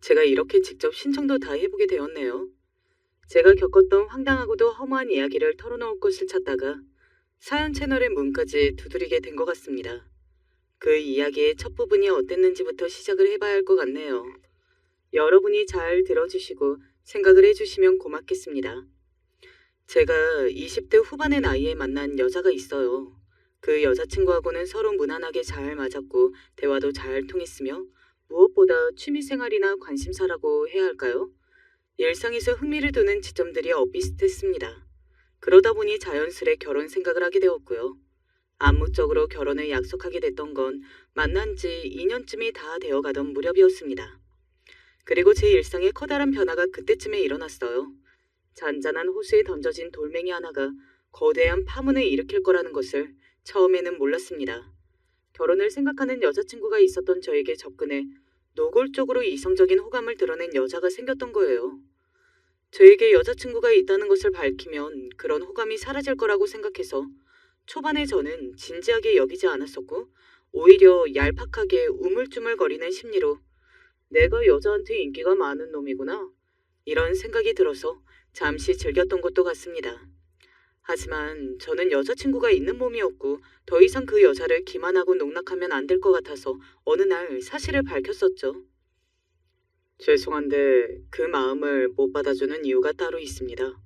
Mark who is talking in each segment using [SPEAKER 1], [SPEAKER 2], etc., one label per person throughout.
[SPEAKER 1] 제가 이렇게 직접 신청도 다 해보게 되었네요. 제가 겪었던 황당하고도 허무한 이야기를 털어놓을 곳을 찾다가 사연 채널의 문까지 두드리게 된 것 같습니다. 그 이야기의 첫 부분이 어땠는지부터 시작을 해봐야 할 것 같네요. 여러분이 잘 들어주시고 생각을 해주시면 고맙겠습니다. 제가 20대 후반의 나이에 만난 여자가 있어요. 그 여자친구하고는 서로 무난하게 잘 맞았고 대화도 잘 통했으며 무엇보다 취미생활이나 관심사라고 해야 할까요? 일상에서 흥미를 두는 지점들이 엇비슷했습니다. 그러다 보니 자연스레 결혼 생각을 하게 되었고요. 암묵적으로 결혼을 약속하게 됐던 건 만난 지 2년쯤이 다 되어가던 무렵이었습니다. 그리고 제 일상에 커다란 변화가 그때쯤에 일어났어요. 잔잔한 호수에 던져진 돌멩이 하나가 거대한 파문을 일으킬 거라는 것을 처음에는 몰랐습니다. 결혼을 생각하는 여자친구가 있었던 저에게 접근해 노골적으로 이성적인 호감을 드러낸 여자가 생겼던 거예요. 저에게 여자친구가 있다는 것을 밝히면 그런 호감이 사라질 거라고 생각해서 초반에 저는 진지하게 여기지 않았었고 오히려 얄팍하게 우물쭈물거리는 심리로 내가 여자한테 인기가 많은 놈이구나 이런 생각이 들어서 잠시 즐겼던 것도 같습니다. 하지만 저는 여자친구가 있는 몸이었고 더 이상 그 여자를 기만하고 농락하면 안 될 것 같아서 어느 날 사실을 밝혔었죠. 죄송한데 그 마음을 못 받아주는 이유가 따로 있습니다.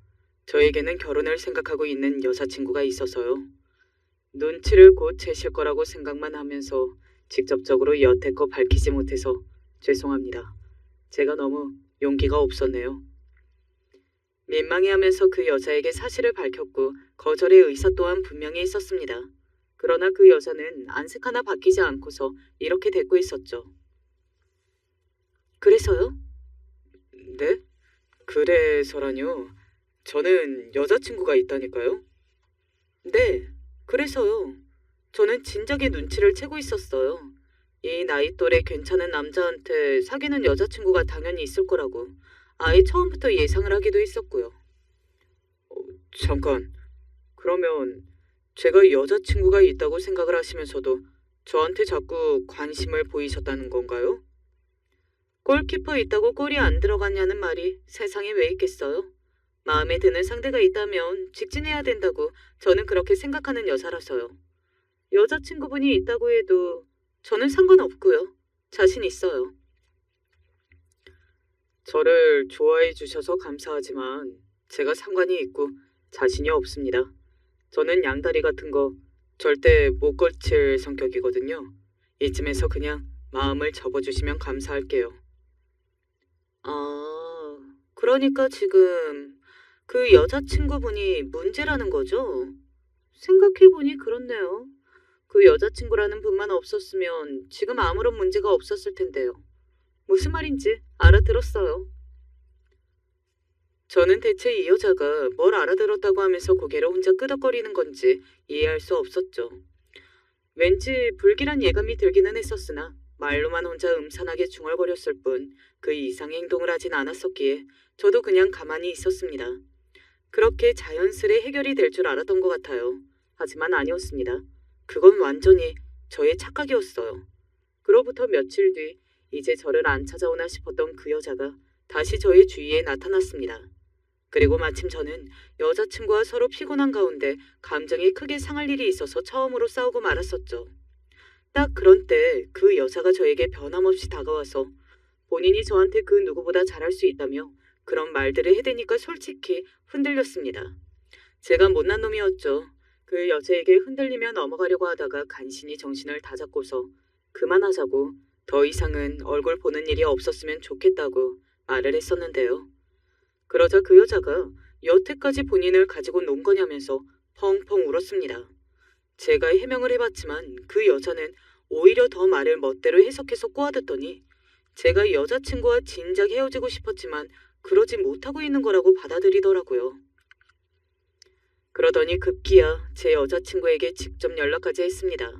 [SPEAKER 1] 저에게는 결혼을 생각하고 있는 여자친구가 있어서요. 눈치를 곧 채실 거라고 생각만 하면서 직접적으로 여태껏 밝히지 못해서 죄송합니다. 제가 너무 용기가 없었네요. 민망해하면서 그 여자에게 사실을 밝혔고 거절의 의사 또한 분명히 있었습니다. 그러나 그 여자는 안색 하나 바뀌지 않고서 이렇게 대꾸했었죠. 그래서요? 네? 그래서라뇨. 저는 여자친구가 있다니까요. 네, 그래서요. 저는 진작에 눈치를 채고 있었어요. 이 나이 또래 괜찮은 남자한테 사귀는 여자친구가 당연히 있을 거라고. 아예 처음부터 예상을 하기도 했었고요. 잠깐, 그러면 제가 여자친구가 있다고 생각을 하시면서도 저한테 자꾸 관심을 보이셨다는 건가요? 골키퍼 있다고 골이 안 들어갔냐는 말이 세상에 왜 있겠어요? 마음에 드는 상대가 있다면 직진해야 된다고 저는 그렇게 생각하는 여자라서요. 여자친구분이 있다고 해도 저는 상관없고요. 자신 있어요. 저를 좋아해 주셔서 감사하지만 제가 상관이 있고 자신이 없습니다. 저는 양다리 같은 거 절대 못 걸칠 성격이거든요. 이쯤에서 그냥 마음을 접어주시면 감사할게요. 아, 그러니까 지금 그 여자친구분이 문제라는 거죠? 생각해보니 그렇네요. 그 여자친구라는 분만 없었으면 지금 아무런 문제가 없었을 텐데요. 무슨 말인지 알아들었어요. 저는 대체 이 여자가 뭘 알아들었다고 하면서 고개를 혼자 끄덕거리는 건지 이해할 수 없었죠. 왠지 불길한 예감이 들기는 했었으나 말로만 혼자 음산하게 중얼거렸을 뿐 그 이상의 행동을 하진 않았었기에 저도 그냥 가만히 있었습니다. 그렇게 자연스레 해결이 될 줄 알았던 것 같아요. 하지만 아니었습니다. 그건 완전히 저의 착각이었어요. 그로부터 며칠 뒤 이제 저를 안 찾아오나 싶었던 그 여자가 다시 저의 주위에 나타났습니다. 그리고 마침 저는 여자친구와 서로 피곤한 가운데 감정이 크게 상할 일이 있어서 처음으로 싸우고 말았었죠. 딱 그런 때 그 여자가 저에게 변함없이 다가와서 본인이 저한테 그 누구보다 잘할 수 있다며 그런 말들을 해대니까 솔직히 흔들렸습니다. 제가 못난 놈이었죠. 그 여자에게 흔들리며 넘어가려고 하다가 간신히 정신을 다잡고서 그만하자고 더 이상은 얼굴 보는 일이 없었으면 좋겠다고 말을 했었는데요. 그러자 그 여자가 여태까지 본인을 가지고 논 거냐면서 펑펑 울었습니다. 제가 해명을 해봤지만 그 여자는 오히려 더 말을 멋대로 해석해서 꼬아듣더니 제가 여자친구와 진작 헤어지고 싶었지만 그러지 못하고 있는 거라고 받아들이더라고요. 그러더니 급기야 제 여자친구에게 직접 연락까지 했습니다.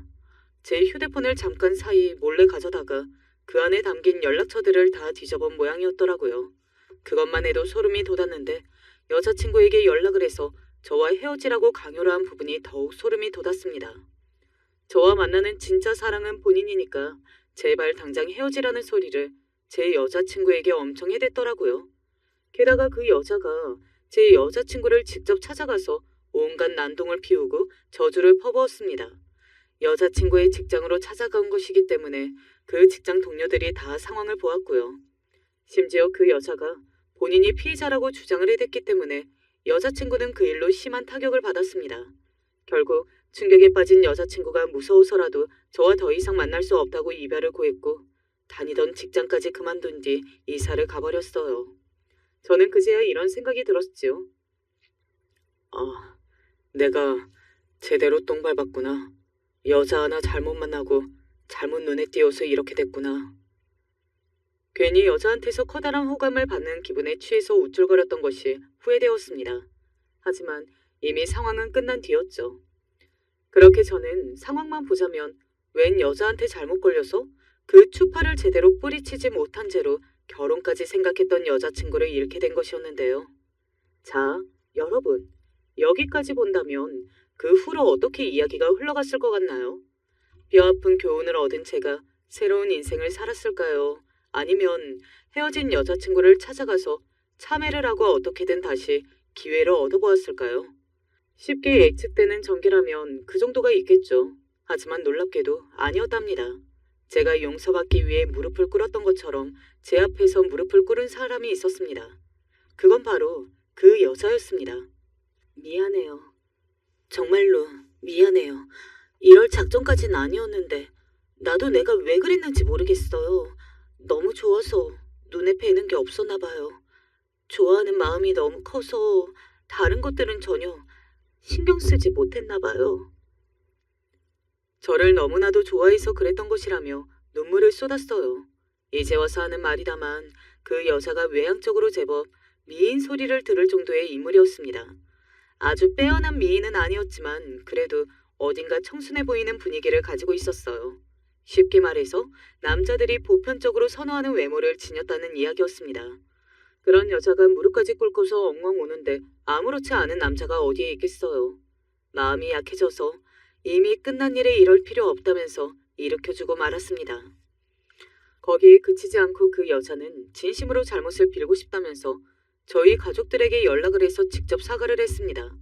[SPEAKER 1] 제 휴대폰을 잠깐 사이 몰래 가져다가 그 안에 담긴 연락처들을 다 뒤져본 모양이었더라고요. 그것만 해도 소름이 돋았는데 여자친구에게 연락을 해서 저와 헤어지라고 강요를 한 부분이 더욱 소름이 돋았습니다. 저와 만나는 진짜 사랑은 본인이니까 제발 당장 헤어지라는 소리를 제 여자친구에게 엄청 해댔더라고요. 게다가 그 여자가 제 여자친구를 직접 찾아가서 온갖 난동을 피우고 저주를 퍼부었습니다. 여자친구의 직장으로 찾아간 것이기 때문에 그 직장 동료들이 다 상황을 보았고요. 심지어 그 여자가 본인이 피해자라고 주장을 해댔기 때문에 여자친구는 그 일로 심한 타격을 받았습니다. 결국 충격에 빠진 여자친구가 무서워서라도 저와 더 이상 만날 수 없다고 이별을 고했고 다니던 직장까지 그만둔 뒤 이사를 가버렸어요. 저는 그제야 이런 생각이 들었지요. 내가 제대로 똥 밟았구나. 여자 하나 잘못 만나고 잘못 눈에 띄어서 이렇게 됐구나. 괜히 여자한테서 커다란 호감을 받는 기분에 취해서 우쭐거렸던 것이 후회되었습니다. 하지만 이미 상황은 끝난 뒤였죠. 그렇게 저는 상황만 보자면 웬 여자한테 잘못 걸려서 그 추파를 제대로 뿌리치지 못한 채로 결혼까지 생각했던 여자친구를 잃게 된 것이었는데요. 자, 여러분, 여기까지 본다면 그 후로 어떻게 이야기가 흘러갔을 것 같나요? 뼈아픈 교훈을 얻은 제가 새로운 인생을 살았을까요? 아니면 헤어진 여자친구를 찾아가서 참회를 하고 어떻게든 다시 기회를 얻어보았을까요? 쉽게 예측되는 전개라면 그 정도가 있겠죠. 하지만 놀랍게도 아니었답니다. 제가 용서받기 위해 무릎을 꿇었던 것처럼 제 앞에서 무릎을 꿇은 사람이 있었습니다. 그건 바로 그 여자였습니다. 미안해요. 정말로 미안해요. 이럴 작전까진 아니었는데 나도 내가 왜 그랬는지 모르겠어요. 너무 좋아서 눈에 뵈는 게 없었나 봐요. 좋아하는 마음이 너무 커서 다른 것들은 전혀 신경 쓰지 못했나 봐요. 저를 너무나도 좋아해서 그랬던 것이라며 눈물을 쏟았어요. 이제 와서 하는 말이다만 그 여자가 외향적으로 제법 미인 소리를 들을 정도의 인물이었습니다. 아주 빼어난 미인은 아니었지만 그래도 어딘가 청순해 보이는 분위기를 가지고 있었어요. 쉽게 말해서 남자들이 보편적으로 선호하는 외모를 지녔다는 이야기였습니다. 그런 여자가 무릎까지 꿇고서 엉엉 우는데 아무렇지 않은 남자가 어디에 있겠어요. 마음이 약해져서 이미 끝난 일에 이럴 필요 없다면서 일으켜주고 말았습니다. 거기에 그치지 않고 그 여자는 진심으로 잘못을 빌고 싶다면서 저희 가족들에게 연락을 해서 직접 사과를 했습니다.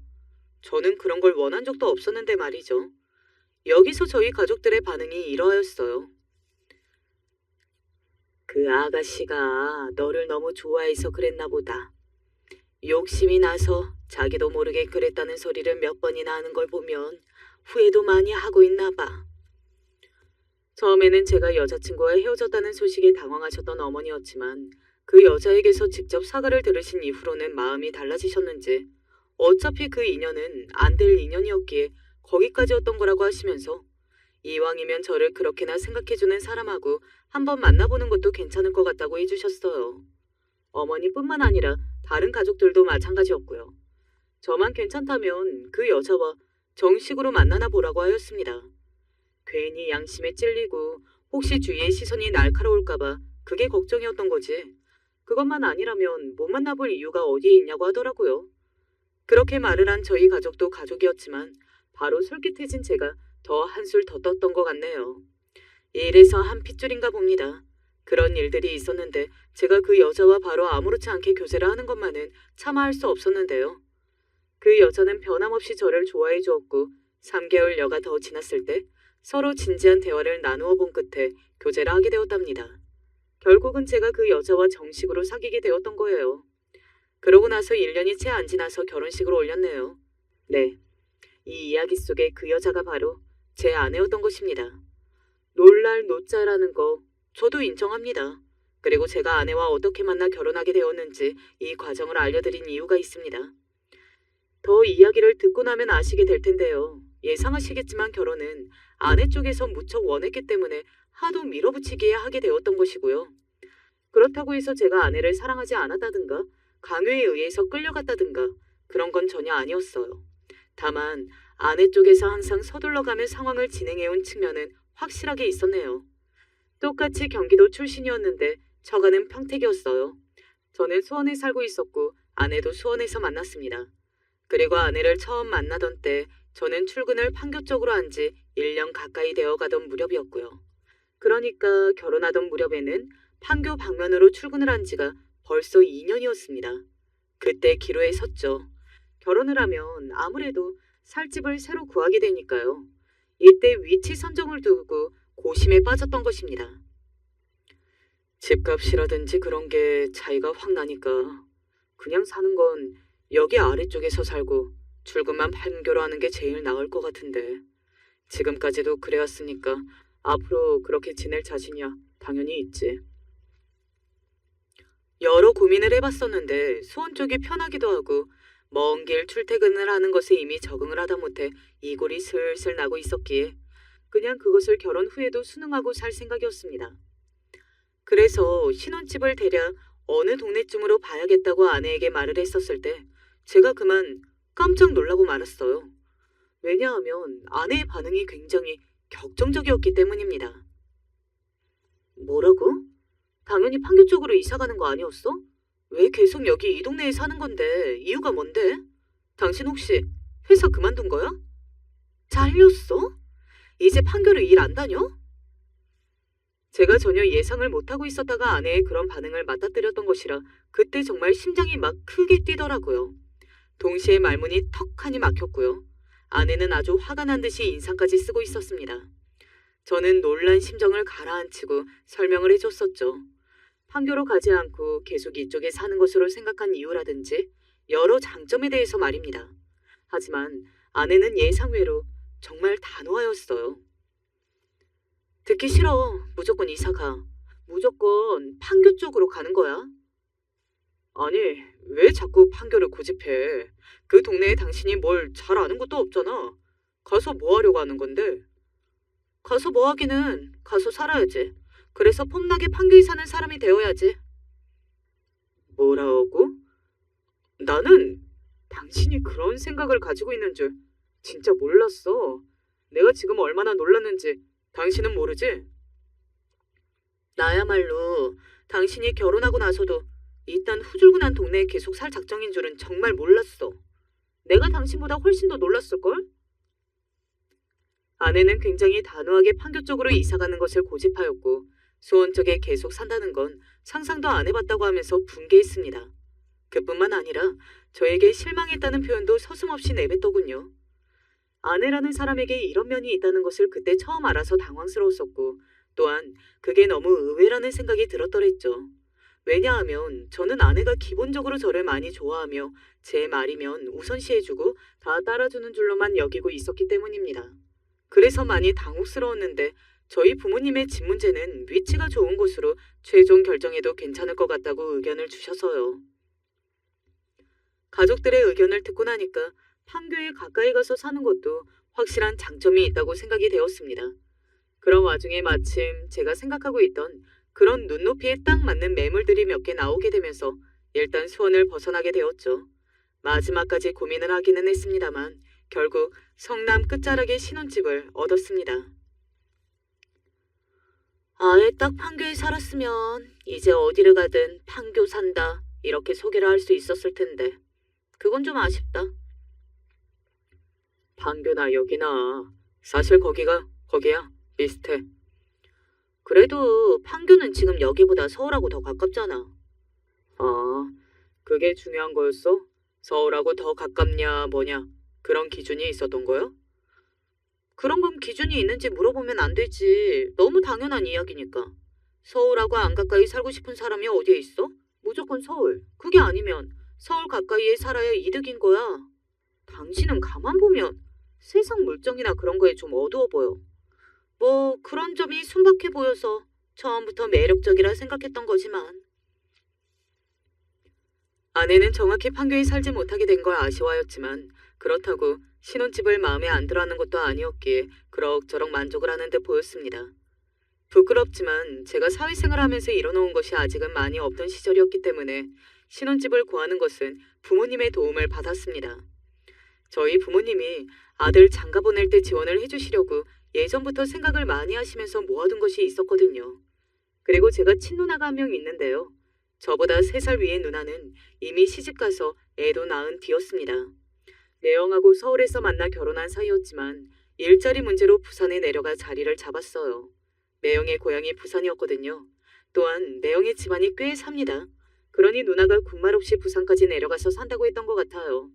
[SPEAKER 1] 저는 그런 걸 원한 적도 없었는데 말이죠. 여기서 저희 가족들의 반응이 이러하였어요. 그 아가씨가 너를 너무 좋아해서 그랬나 보다. 욕심이 나서 자기도 모르게 그랬다는 소리를 몇 번이나 하는 걸 보면 후회도 많이 하고 있나 봐. 처음에는 제가 여자친구와 헤어졌다는 소식에 당황하셨던 어머니였지만 그 여자에게서 직접 사과를 들으신 이후로는 마음이 달라지셨는지 어차피 그 인연은 안 될 인연이었기에 거기까지였던 거라고 하시면서 이왕이면 저를 그렇게나 생각해주는 사람하고 한번 만나보는 것도 괜찮을 것 같다고 해주셨어요. 어머니뿐만 아니라 다른 가족들도 마찬가지였고요. 저만 괜찮다면 그 여자와 정식으로 만나나 보라고 하였습니다. 괜히 양심에 찔리고 혹시 주위의 시선이 날카로울까봐 그게 걱정이었던 거지. 그것만 아니라면 못 만나볼 이유가 어디에 있냐고 하더라고요. 그렇게 말을 한 저희 가족도 가족이었지만 바로 솔깃해진 제가 더 한술 더 떴던 것 같네요. 이래서 한 핏줄인가 봅니다. 그런 일들이 있었는데 제가 그 여자와 바로 아무렇지 않게 교제를 하는 것만은 참아할 수 없었는데요. 그 여자는 변함없이 저를 좋아해 주었고 3개월여가 더 지났을 때 서로 진지한 대화를 나누어 본 끝에 교제를 하게 되었답니다. 결국은 제가 그 여자와 정식으로 사귀게 되었던 거예요. 그러고 나서 1년이 채 안 지나서 결혼식을 올렸네요. 네, 이 이야기 속의 그 여자가 바로 제 아내였던 것입니다. 놀랄 노자라는 거 저도 인정합니다. 그리고 제가 아내와 어떻게 만나 결혼하게 되었는지 이 과정을 알려드린 이유가 있습니다. 더 이야기를 듣고 나면 아시게 될 텐데요. 예상하시겠지만 결혼은 아내 쪽에서 무척 원했기 때문에 하도 밀어붙이기에 하게 되었던 것이고요. 그렇다고 해서 제가 아내를 사랑하지 않았다든가 강요에 의해서 끌려갔다든가 그런 건 전혀 아니었어요. 다만 아내 쪽에서 항상 서둘러가며 상황을 진행해온 측면은 확실하게 있었네요. 똑같이 경기도 출신이었는데 처가는 평택이었어요. 저는 수원에 살고 있었고 아내도 수원에서 만났습니다. 그리고 아내를 처음 만나던 때 저는 출근을 판교 쪽으로 한 지 1년 가까이 되어 가던 무렵이었고요. 그러니까 결혼하던 무렵에는 판교 방면으로 출근을 한 지가 벌써 2년이었습니다. 그때 기로에 섰죠. 결혼을 하면 아무래도 살 집을 새로 구하게 되니까요. 이때 위치 선정을 두고 고심에 빠졌던 것입니다. 집값이라든지 그런 게 차이가 확 나니까 그냥 사는 건 여기 아래쪽에서 살고 출근만 판교로 하는 게 제일 나을 것 같은데 지금까지도 그래왔으니까 앞으로 그렇게 지낼 자신이야 당연히 있지. 여러 고민을 해봤었는데 수원 쪽이 편하기도 하고 먼 길 출퇴근을 하는 것에 이미 적응을 하다 못해 이골이 슬슬 나고 있었기에 그냥 그것을 결혼 후에도 순응하고 살 생각이었습니다. 그래서 신혼집을 대략 어느 동네쯤으로 봐야겠다고 아내에게 말을 했었을 때 제가 그만 깜짝 놀라고 말았어요. 왜냐하면 아내의 반응이 굉장히 격정적이었기 때문입니다. 뭐라고? 당연히 판교 쪽으로 이사 가는 거 아니었어? 왜 계속 여기 이 동네에 사는 건데 이유가 뭔데? 당신 혹시 회사 그만둔 거야? 잘렸어? 이제 판교로 일 안 다녀? 제가 전혀 예상을 못하고 있었다가 아내의 그런 반응을 맞닥뜨렸던 것이라 그때 정말 심장이 막 크게 뛰더라고요. 동시에 말문이 턱하니 막혔고요. 아내는 아주 화가 난 듯이 인상까지 쓰고 있었습니다. 저는 놀란 심정을 가라앉히고 설명을 해줬었죠. 판교로 가지 않고 계속 이쪽에 사는 것으로 생각한 이유라든지 여러 장점에 대해서 말입니다. 하지만 아내는 예상외로 정말 단호하였어요. 듣기 싫어. 무조건 이사 가. 무조건 판교 쪽으로 가는 거야. 아니, 왜 자꾸 판교를 고집해? 그 동네에 당신이 뭘 잘 아는 것도 없잖아. 가서 뭐 하려고 하는 건데? 가서 뭐 하기는 가서 살아야지. 그래서 폼나게 판교에 사는 사람이 되어야지. 뭐라고? 나는 당신이 그런 생각을 가지고 있는 줄 진짜 몰랐어. 내가 지금 얼마나 놀랐는지 당신은 모르지? 나야말로 당신이 결혼하고 나서도 이딴 후줄근한 동네에 계속 살 작정인 줄은 정말 몰랐어. 내가 당신보다 훨씬 더 놀랐을걸? 아내는 굉장히 단호하게 판교 쪽으로 이사가는 것을 고집하였고 수원 쪽에 계속 산다는 건 상상도 안 해봤다고 하면서 분개했습니다. 그뿐만 아니라 저에게 실망했다는 표현도 서슴없이 내뱉더군요. 아내라는 사람에게 이런 면이 있다는 것을 그때 처음 알아서 당황스러웠었고 또한 그게 너무 의외라는 생각이 들었더랬죠. 왜냐하면 저는 아내가 기본적으로 저를 많이 좋아하며 제 말이면 우선시해주고 다 따라주는 줄로만 여기고 있었기 때문입니다. 그래서 많이 당혹스러웠는데 저희 부모님의 집 문제는 위치가 좋은 곳으로 최종 결정해도 괜찮을 것 같다고 의견을 주셔서요. 가족들의 의견을 듣고 나니까 판교에 가까이 가서 사는 것도 확실한 장점이 있다고 생각이 되었습니다. 그런 와중에 마침 제가 생각하고 있던 그런 눈높이에 딱 맞는 매물들이 몇 개 나오게 되면서 일단 수원을 벗어나게 되었죠. 마지막까지 고민을 하기는 했습니다만 결국 성남 끝자락의 신혼집을 얻었습니다. 아예 딱 판교에 살았으면 이제 어디를 가든 판교 산다 이렇게 소개를 할 수 있었을 텐데 그건 좀 아쉽다. 판교나 여기나 사실 거기야 비슷해. 그래도 판교는 지금 여기보다 서울하고 더 가깝잖아. 아, 그게 중요한 거였어? 서울하고 더 가깝냐 뭐냐 그런 기준이 있었던 거야? 그런 건 기준이 있는지 물어보면 안 되지. 너무 당연한 이야기니까. 서울하고 안 가까이 살고 싶은 사람이 어디에 있어? 무조건 서울. 그게 아니면 서울 가까이에 살아야 이득인 거야. 당신은 가만 보면 세상 물정이나 그런 거에 좀 어두워 보여. 뭐 그런 점이 순박해 보여서 처음부터 매력적이라 생각했던 거지만. 아내는 정확히 판교에 살지 못하게 된 걸 아쉬워하였지만 그렇다고 신혼집을 마음에 안 들어하는 것도 아니었기에 그럭저럭 만족을 하는 듯 보였습니다. 부끄럽지만 제가 사회생활 하면서 이뤄놓은 것이 아직은 많이 없던 시절이었기 때문에 신혼집을 구하는 것은 부모님의 도움을 받았습니다. 저희 부모님이 아들 장가 보낼 때 지원을 해주시려고 예전부터 생각을 많이 하시면서 모아둔 것이 있었거든요. 그리고 제가 친누나가 한 명 있는데요. 저보다 3살 위의 누나는 이미 시집가서 애도 낳은 뒤였습니다. 매형하고 서울에서 만나 결혼한 사이였지만 일자리 문제로 부산에 내려가 자리를 잡았어요. 매형의 고향이 부산이었거든요. 또한 매형의 집안이 꽤 삽니다. 그러니 누나가 군말 없이 부산까지 내려가서 산다고 했던 것 같아요.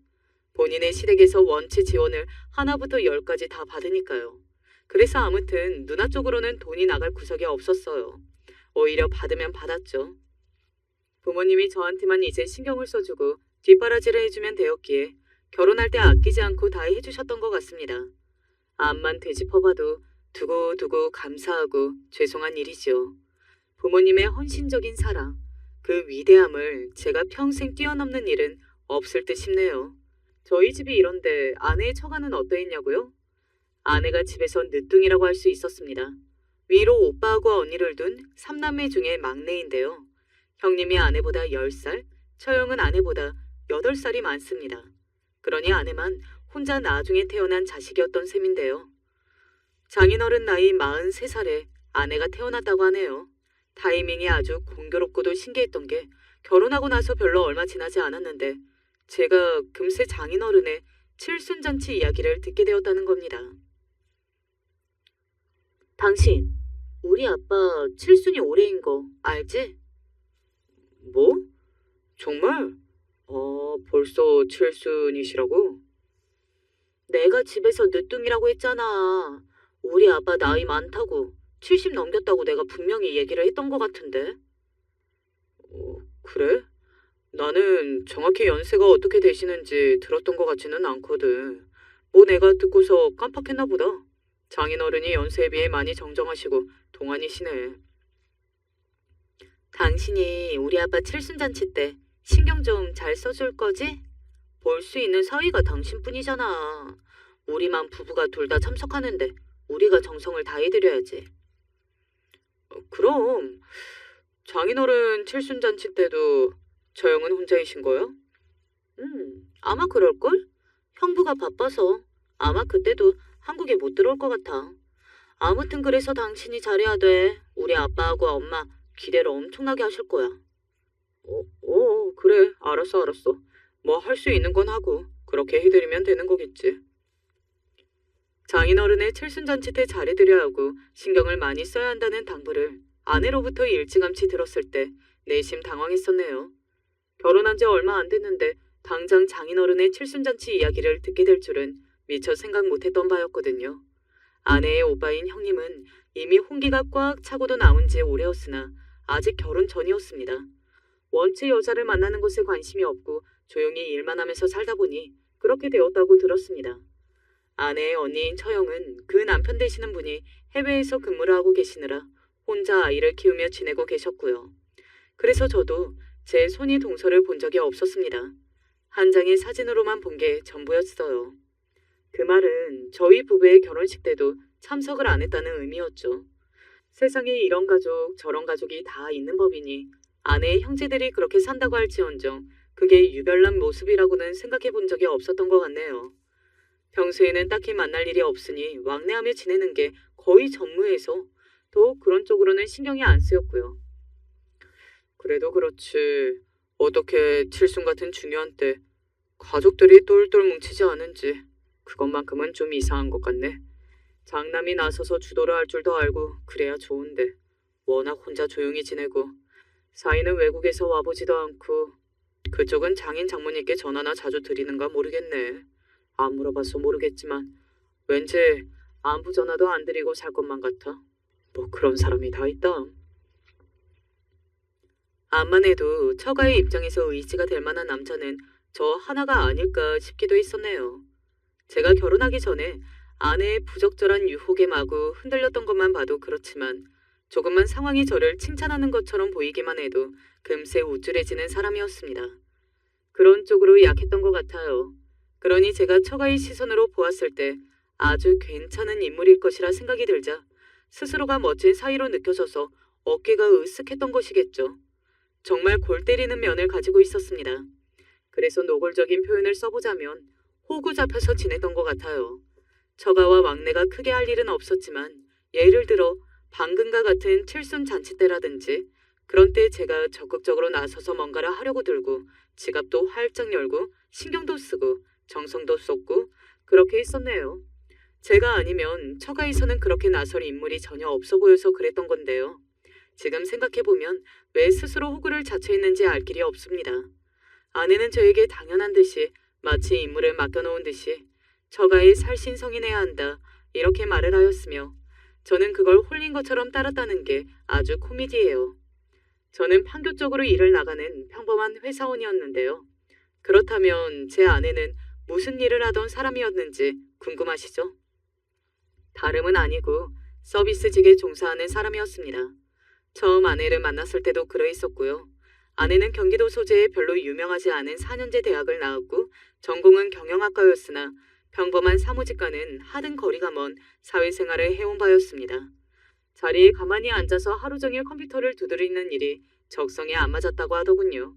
[SPEAKER 1] 본인의 시댁에서 원치 지원을 하나부터 열까지 다 받으니까요. 그래서 아무튼 누나 쪽으로는 돈이 나갈 구석이 없었어요. 오히려 받으면 받았죠. 부모님이 저한테만 이제 신경을 써주고 뒷바라지를 해주면 되었기에 결혼할 때 아끼지 않고 다 해주셨던 것 같습니다. 암만 되짚어봐도 두고두고 감사하고 죄송한 일이죠. 부모님의 헌신적인 사랑, 그 위대함을 제가 평생 뛰어넘는 일은 없을 듯 싶네요. 저희 집이 이런데 아내의 처가는 어떠했냐고요? 아내가 집에서 늦둥이라고 할 수 있었습니다. 위로 오빠하고 언니를 둔 3남매 중에 막내인데요. 형님이 아내보다 10살, 처형은 아내보다 8살이 많습니다. 그러니 아내만 혼자 나중에 태어난 자식이었던 셈인데요. 장인어른 나이 43살에 아내가 태어났다고 하네요. 타이밍이 아주 공교롭고도 신기했던 게 결혼하고 나서 별로 얼마 지나지 않았는데 제가 금세 장인어른의 칠순잔치 이야기를 듣게 되었다는 겁니다. 당신, 우리 아빠 칠순이 올해인 거 알지? 뭐? 정말? 벌써 칠순이시라고? 내가 집에서 늦둥이라고 했잖아. 우리 아빠 나이 많다고, 70 넘겼다고 내가 분명히 얘기를 했던 것 같은데. 그래? 나는 정확히 연세가 어떻게 되시는지 들었던 것 같지는 않거든. 뭐 내가 듣고서 깜빡했나 보다. 장인어른이 연세에 비해 많이 정정하시고 동안이시네. 당신이 우리 아빠 칠순잔치 때 신경 좀 잘 써줄 거지? 볼 수 있는 사위가 당신뿐이잖아. 우리만 부부가 둘 다 참석하는데 우리가 정성을 다해드려야지. 그럼 장인어른 칠순잔치 때도 처형은 혼자이신 거야? 아마 그럴걸? 형부가 바빠서 아마 그때도 한국에 못 들어올 것 같아. 아무튼 그래서 당신이 잘해야 돼. 우리 아빠하고 엄마 기대를 엄청나게 하실 거야. 그래. 알았어. 뭐 할 수 있는 건 하고 그렇게 해드리면 되는 거겠지. 장인어른의 칠순잔치 때 잘해드려야 하고 신경을 많이 써야 한다는 당부를 아내로부터 일찌감치 들었을 때 내심 당황했었네요. 결혼한 지 얼마 안 됐는데 당장 장인어른의 칠순잔치 이야기를 듣게 될 줄은 미처 생각 못했던 바였거든요. 아내의 오빠인 형님은 이미 홍기가 꽉 차고도 나온 지 오래였으나 아직 결혼 전이었습니다. 원체 여자를 만나는 것에 관심이 없고 조용히 일만 하면서 살다 보니 그렇게 되었다고 들었습니다. 아내의 언니인 처형은 그 남편 되시는 분이 해외에서 근무를 하고 계시느라 혼자 아이를 키우며 지내고 계셨고요. 그래서 저도 제 손이 동서를 본 적이 없었습니다. 한 장의 사진으로만 본 게 전부였어요. 그 말은 저희 부부의 결혼식 때도 참석을 안 했다는 의미였죠. 세상에 이런 가족 저런 가족이 다 있는 법이니 아내의 형제들이 그렇게 산다고 할지언정 그게 유별난 모습이라고는 생각해 본 적이 없었던 것 같네요. 평소에는 딱히 만날 일이 없으니 왕래하며 지내는 게 거의 전무해서 더 그런 쪽으로는 신경이 안 쓰였고요. 그래도 그렇지. 어떻게 칠순 같은 중요한 때 가족들이 똘똘 뭉치지 않은지 그것만큼은 좀 이상한 것 같네. 장남이 나서서 주도를 할 줄도 알고 그래야 좋은데 워낙 혼자 조용히 지내고 사위는 외국에서 와보지도 않고 그쪽은 장인 장모님께 전화나 자주 드리는가 모르겠네. 안 물어봐서 모르겠지만 왠지 안부 전화도 안 드리고 살 것만 같아. 뭐 그런 사람이 다 있다. 암만 해도 처가의 입장에서 의지가 될 만한 남자는 저 하나가 아닐까 싶기도 했었네요. 제가 결혼하기 전에 아내의 부적절한 유혹에 마구 흔들렸던 것만 봐도 그렇지만 조금만 상황이 저를 칭찬하는 것처럼 보이기만 해도 금세 우쭐해지는 사람이었습니다. 그런 쪽으로 약했던 것 같아요. 그러니 제가 처가의 시선으로 보았을 때 아주 괜찮은 인물일 것이라 생각이 들자 스스로가 멋진 사위로 느껴져서 어깨가 으쓱했던 것이겠죠. 정말 골 때리는 면을 가지고 있었습니다. 그래서 노골적인 표현을 써보자면 호구 잡혀서 지냈던 것 같아요. 처가와 막내가 크게 할 일은 없었지만 예를 들어 방금과 같은 칠순 잔치 때라든지 그런 때 제가 적극적으로 나서서 뭔가를 하려고 들고 지갑도 활짝 열고 신경도 쓰고 정성도 쏟고 그렇게 했었네요. 제가 아니면 처가에서는 그렇게 나설 인물이 전혀 없어 보여서 그랬던 건데요. 지금 생각해보면 왜 스스로 호구를 자처했는지 알 길이 없습니다. 아내는 저에게 당연한 듯이 마치 임무를 맡겨놓은 듯이 처가의 살신성인해야 한다 이렇게 말을 하였으며 저는 그걸 홀린 것처럼 따랐다는 게 아주 코미디예요. 저는 판교적으로 일을 나가는 평범한 회사원이었는데요. 그렇다면 제 아내는 무슨 일을 하던 사람이었는지 궁금하시죠? 다름은 아니고 서비스직에 종사하는 사람이었습니다. 처음 아내를 만났을 때도 그러 있었고요. 아내는 경기도 소재의 별로 유명하지 않은 4년제 대학을 나왔고 전공은 경영학과였으나 평범한 사무직과는 하등 거리가 먼 사회생활을 해온 바였습니다. 자리에 가만히 앉아서 하루 종일 컴퓨터를 두드리는 일이 적성에 안 맞았다고 하더군요.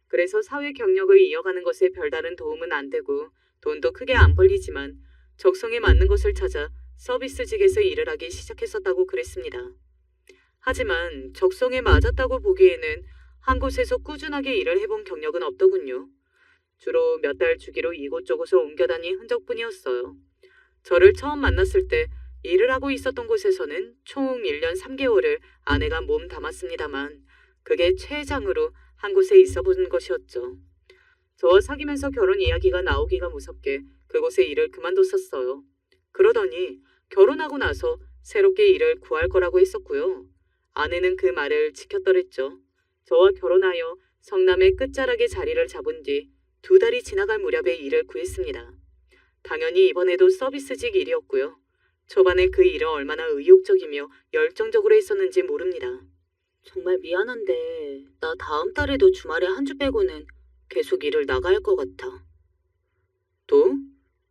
[SPEAKER 1] 그래서 사회 경력을 이어가는 것에 별다른 도움은 안 되고 돈도 크게 안 벌리지만 적성에 맞는 것을 찾아 서비스직에서 일을 하기 시작했었다고 그랬습니다. 하지만 적성에 맞았다고 보기에는 한 곳에서 꾸준하게 일을 해본 경력은 없더군요. 주로 몇 달 주기로 이곳저곳을 옮겨다닌 흔적뿐이었어요. 저를 처음 만났을 때 일을 하고 있었던 곳에서는 총 1년 3개월을 아내가 몸 담았습니다만 그게 최장으로 한 곳에 있어 본 것이었죠. 저와 사귀면서 결혼 이야기가 나오기가 무섭게 그곳에 일을 그만뒀었어요. 그러더니 결혼하고 나서 새롭게 일을 구할 거라고 했었고요. 아내는 그 말을 지켰더랬죠. 저와 결혼하여 성남의 끝자락에 자리를 잡은 뒤 2달이 지나갈 무렵에 일을 구했습니다. 당연히 이번에도 서비스직 일이었고요. 초반에 그 일은 얼마나 의욕적이며 열정적으로 했었는지 모릅니다. 정말 미안한데 나 다음 달에도 주말에 한 주 빼고는 계속 일을 나가야 할 것 같아. 또?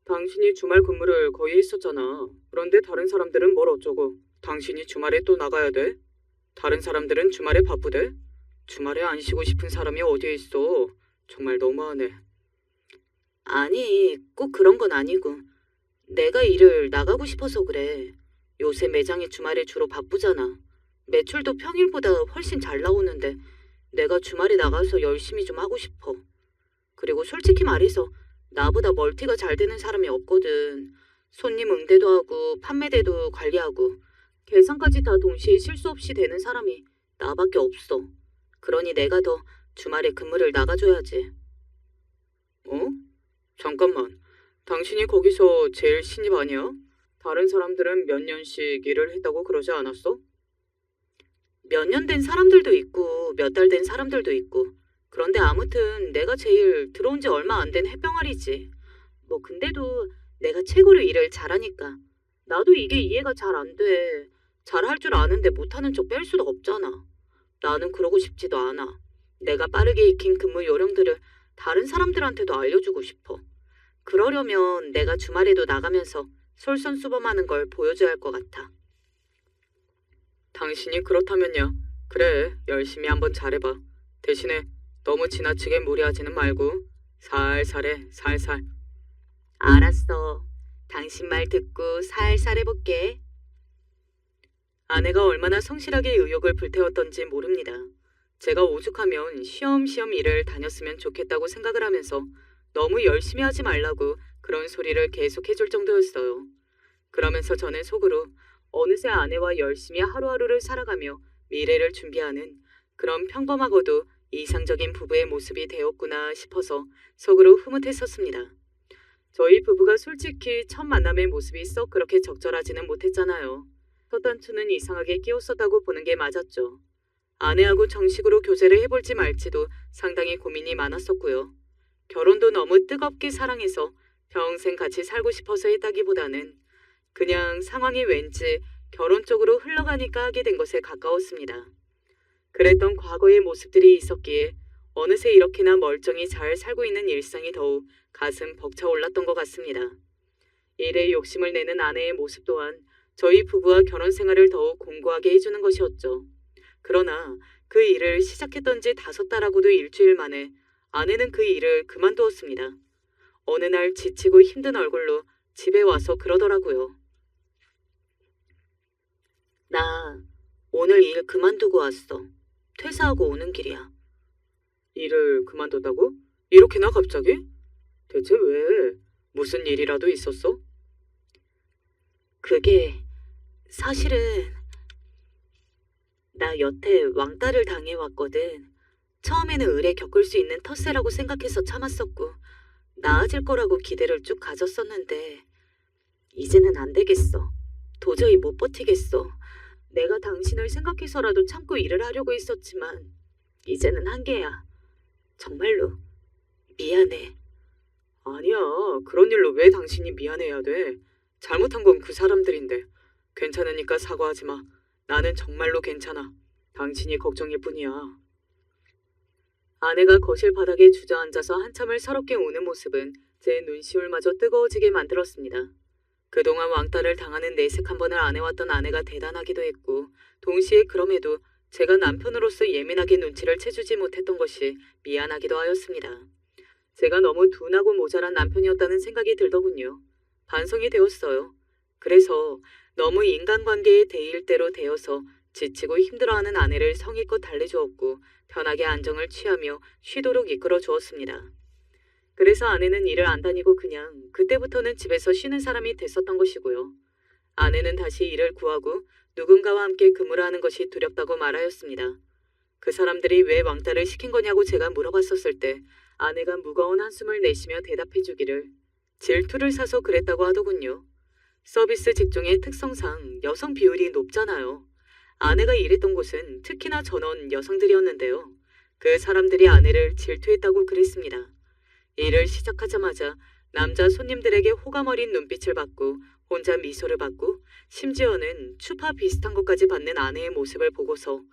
[SPEAKER 1] 당신이 주말 근무를 거의 했었잖아. 그런데 다른 사람들은 뭘 어쩌고 당신이 주말에 또 나가야 돼? 다른 사람들은 주말에 바쁘대? 주말에 안 쉬고 싶은 사람이 어디에 있어? 정말 너무하네. 아니, 꼭 그런 건 아니고 내가 일을 나가고 싶어서 그래. 요새 매장이 주말에 주로 바쁘잖아. 매출도 평일보다 훨씬 잘 나오는데 내가 주말에 나가서 열심히 좀 하고 싶어. 그리고 솔직히 말해서 나보다 멀티가 잘 되는 사람이 없거든. 손님 응대도 하고 판매대도 관리하고 계산까지 다 동시에 실수 없이 되는 사람이 나밖에 없어. 그러니 내가 더 주말에 근무를 나가줘야지. 어? 잠깐만. 당신이 거기서 제일 신입 아니야? 다른 사람들은 몇 년씩 일을 했다고 그러지 않았어? 몇 년 된 사람들도 있고 몇 달 된 사람들도 있고 그런데 아무튼 내가 제일 들어온 지 얼마 안 된 해병아리지. 뭐 근데도 내가 최고로 일을 잘하니까 나도 이게 이해가 잘 안 돼. 잘할 줄 아는데 못하는 척 뺄 수도 없잖아. 나는 그러고 싶지도 않아. 내가 빠르게 익힌 근무 요령들을 다른 사람들한테도 알려주고 싶어. 그러려면 내가 주말에도 나가면서 솔선수범하는 걸 보여줘야 할 것 같아. 당신이 그렇다면야. 그래, 열심히 한번 잘해봐. 대신에 너무 지나치게 무리하지는 말고 살살 해, 살살. 알았어. 당신 말 듣고 살살 해볼게. 아내가 얼마나 성실하게 의욕을 불태웠던지 모릅니다. 제가 오죽하면 쉬엄쉬엄 일을 다녔으면 좋겠다고 생각을 하면서 너무 열심히 하지 말라고 그런 소리를 계속 해줄 정도였어요. 그러면서 저는 속으로 어느새 아내와 열심히 하루하루를 살아가며 미래를 준비하는 그런 평범하고도 이상적인 부부의 모습이 되었구나 싶어서 속으로 흐뭇했었습니다. 저희 부부가 솔직히 첫 만남의 모습이 썩 그렇게 적절하지는 못했잖아요. 첫 단추는 이상하게 끼웠었다고 보는 게 맞았죠. 아내하고 정식으로 교제를 해볼지 말지도 상당히 고민이 많았었고요. 결혼도 너무 뜨겁게 사랑해서 평생 같이 살고 싶어서 했다기보다는 그냥 상황이 왠지 결혼 쪽으로 흘러가니까 하게 된 것에 가까웠습니다. 그랬던 과거의 모습들이 있었기에 어느새 이렇게나 멀쩡히 잘 살고 있는 일상이 더욱 가슴 벅차올랐던 것 같습니다. 일에 욕심을 내는 아내의 모습 또한 저희 부부와 결혼 생활을 더욱 공고하게 해주는 것이었죠. 그러나 그 일을 시작했던 지 5달하고도 일주일 만에 아내는 그 일을 그만두었습니다. 어느 날 지치고 힘든 얼굴로 집에 와서 그러더라고요. 나 오늘 일 그만두고 왔어. 퇴사하고 오는 길이야. 일을 그만뒀다고? 이렇게나 갑자기? 대체 왜? 무슨 일이라도 있었어? 그게 사실은 나 여태 왕따를 당해왔거든. 처음에는 의뢰 겪을 수 있는 텃세라고 생각해서 참았었고, 나아질 거라고 기대를 쭉 가졌었는데, 이제는 안 되겠어. 도저히 못 버티겠어. 내가 당신을 생각해서라도 참고 일을 하려고 했었지만, 이제는 한계야. 정말로 미안해. 아니야. 그런 일로 왜 당신이 미안해야 돼? 잘못한 건 그 사람들인데. 괜찮으니까 사과하지 마. 나는 정말로 괜찮아. 당신이 걱정일 뿐이야. 아내가 거실 바닥에 주저앉아서 한참을 서럽게 우는 모습은 제 눈시울마저 뜨거워지게 만들었습니다. 그동안 왕따를 당하는 내색 한 번을 안 해왔던 아내가 대단하기도 했고, 동시에 그럼에도 제가 남편으로서 예민하게 눈치를 채주지 못했던 것이 미안하기도 하였습니다. 제가 너무 둔하고 모자란 남편이었다는 생각이 들더군요. 반성이 되었어요. 그래서 너무 인간관계의 대일대로 되어서 지치고 힘들어하는 아내를 성의껏 달래주었고 편하게 안정을 취하며 쉬도록 이끌어 주었습니다. 그래서 아내는 일을 안 다니고 그냥 그때부터는 집에서 쉬는 사람이 됐었던 것이고요. 아내는 다시 일을 구하고 누군가와 함께 근무를 하는 것이 두렵다고 말하였습니다. 그 사람들이 왜 왕따를 시킨 거냐고 제가 물어봤었을 때 아내가 무거운 한숨을 내쉬며 대답해 주기를 질투를 사서 그랬다고 하더군요. 서비스 직종의 특성상 여성 비율이 높잖아요. 아내가 일했던 곳은 특히나 전원 여성들이었는데요. 그 사람들이 아내를 질투했다고 그랬습니다. 일을 시작하자마자 남자 손님들에게 호감 어린 눈빛을 받고 혼자 미소를 받고 심지어는 추파 비슷한 것까지 받는 아내의 모습을 보고서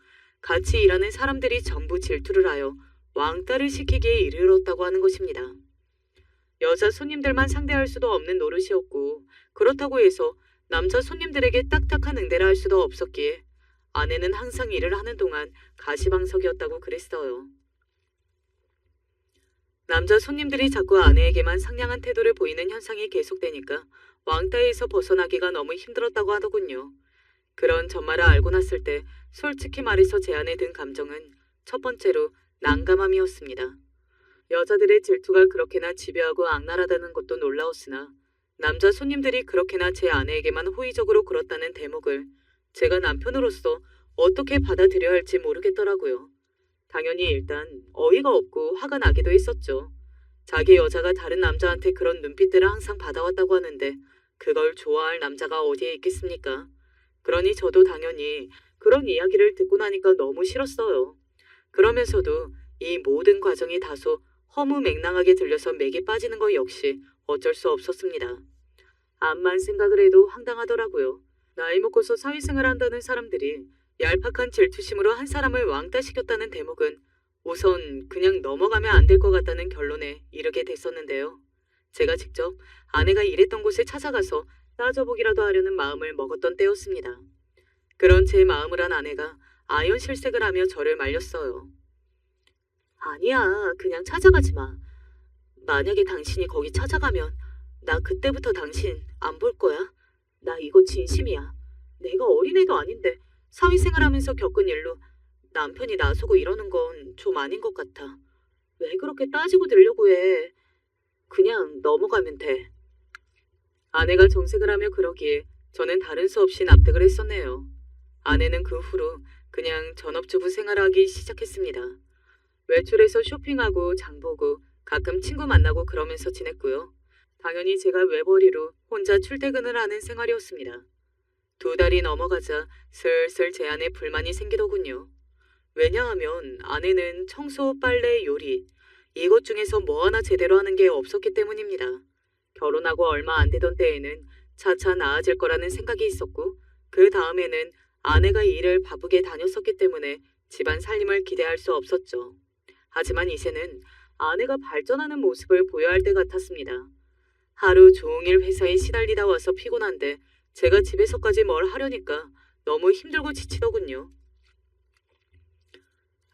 [SPEAKER 1] 같이 일하는 사람들이 전부 질투를 하여 왕따를 시키기에 이르렀다고 하는 것입니다. 여자 손님들만 상대할 수도 없는 노릇이었고 그렇다고 해서 남자 손님들에게 딱딱한 응대를 할 수도 없었기에 아내는 항상 일을 하는 동안 가시방석이었다고 그랬어요. 남자 손님들이 자꾸 아내에게만 상냥한 태도를 보이는 현상이 계속되니까 왕따에서 벗어나기가 너무 힘들었다고 하더군요. 그런 전말을 알고 났을 때 솔직히 말해서 제 안에 든 감정은 첫 번째로 난감함이었습니다. 여자들의 질투가 그렇게나 집요하고 악랄하다는 것도 놀라웠으나 남자 손님들이 그렇게나 제 아내에게만 호의적으로 굴었다는 대목을 제가 남편으로서 어떻게 받아들여야 할지 모르겠더라고요. 당연히 일단 어이가 없고 화가 나기도 했었죠. 자기 여자가 다른 남자한테 그런 눈빛들을 항상 받아왔다고 하는데 그걸 좋아할 남자가 어디에 있겠습니까? 그러니 저도 당연히 그런 이야기를 듣고 나니까 너무 싫었어요. 그러면서도 이 모든 과정이 다소 허무맹랑하게 들려서 맥이 빠지는 것 역시 어쩔 수 없었습니다. 암만 생각을 해도 황당하더라고요. 나이 먹고서 사회생활 한다는 사람들이 얄팍한 질투심으로 한 사람을 왕따시켰다는 대목은 우선 그냥 넘어가면 안 될 것 같다는 결론에 이르게 됐었는데요. 제가 직접 아내가 일했던 곳에 찾아가서 따져보기라도 하려는 마음을 먹었던 때였습니다. 그런 제 마음을 한 아내가 아연실색을 하며 저를 말렸어요. 아니야, 그냥 찾아가지 마. 만약에 당신이 거기 찾아가면 나 그때부터 당신 안 볼 거야. 나 이거 진심이야. 내가 어린애도 아닌데 사회생활하면서 겪은 일로 남편이 나서고 이러는 건 좀 아닌 것 같아. 왜 그렇게 따지고 들려고 해. 그냥 넘어가면 돼. 아내가 정색을 하며 그러기에 저는 다른 수 없이 납득을 했었네요. 아내는 그 후로 그냥 전업주부 생활하기 시작했습니다. 외출해서 쇼핑하고 장보고 가끔 친구 만나고 그러면서 지냈고요. 당연히 제가 외벌이로 혼자 출퇴근을 하는 생활이었습니다. 2달이 넘어가자 슬슬 제 안에 불만이 생기더군요. 왜냐하면 아내는 청소, 빨래, 요리 이것 중에서 뭐 하나 제대로 하는 게 없었기 때문입니다. 결혼하고 얼마 안 되던 때에는 차차 나아질 거라는 생각이 있었고 그 다음에는 아내가 일을 바쁘게 다녔었기 때문에 집안 살림을 기대할 수 없었죠. 하지만 이제는 아내가 발전하는 모습을 보여야 할 때 같았습니다. 하루 종일 회사에 시달리다 와서 피곤한데 제가 집에서까지 뭘 하려니까 너무 힘들고 지치더군요.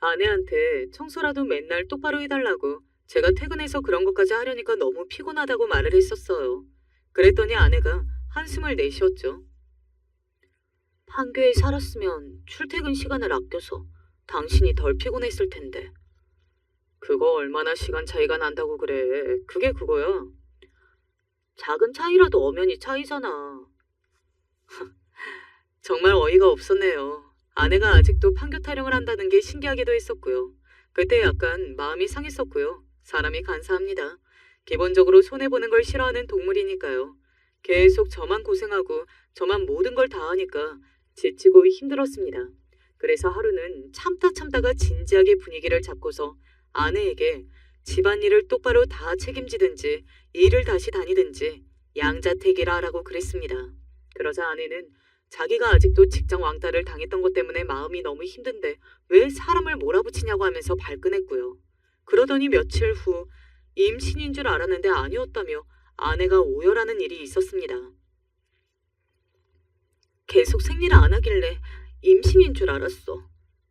[SPEAKER 1] 아내한테 청소라도 맨날 똑바로 해달라고 제가 퇴근해서 그런 것까지 하려니까 너무 피곤하다고 말을 했었어요. 그랬더니 아내가 한숨을 내쉬었죠. 판교에 살았으면 출퇴근 시간을 아껴서 당신이 덜 피곤했을 텐데. 그거 얼마나 시간 차이가 난다고 그래. 그게 그거야. 작은 차이라도 엄연히 차이잖아. 정말 어이가 없었네요. 아내가 아직도 판교 타령을 한다는 게 신기하기도 했었고요. 그때 약간 마음이 상했었고요. 사람이 간사합니다. 기본적으로 손해보는 걸 싫어하는 동물이니까요. 계속 저만 고생하고 저만 모든 걸 다 하니까 지치고 힘들었습니다. 그래서 하루는 참다가 진지하게 분위기를 잡고서 아내에게 집안일을 똑바로 다 책임지든지 일을 다시 다니든지 양자택일을 하라고 그랬습니다. 그러자 아내는 자기가 아직도 직장 왕따를 당했던 것 때문에 마음이 너무 힘든데 왜 사람을 몰아붙이냐고 하면서 발끈했고요. 그러더니 며칠 후 임신인 줄 알았는데 아니었다며 아내가 오열하는 일이 있었습니다. 계속 생리를 안 하길래 임신인 줄 알았어.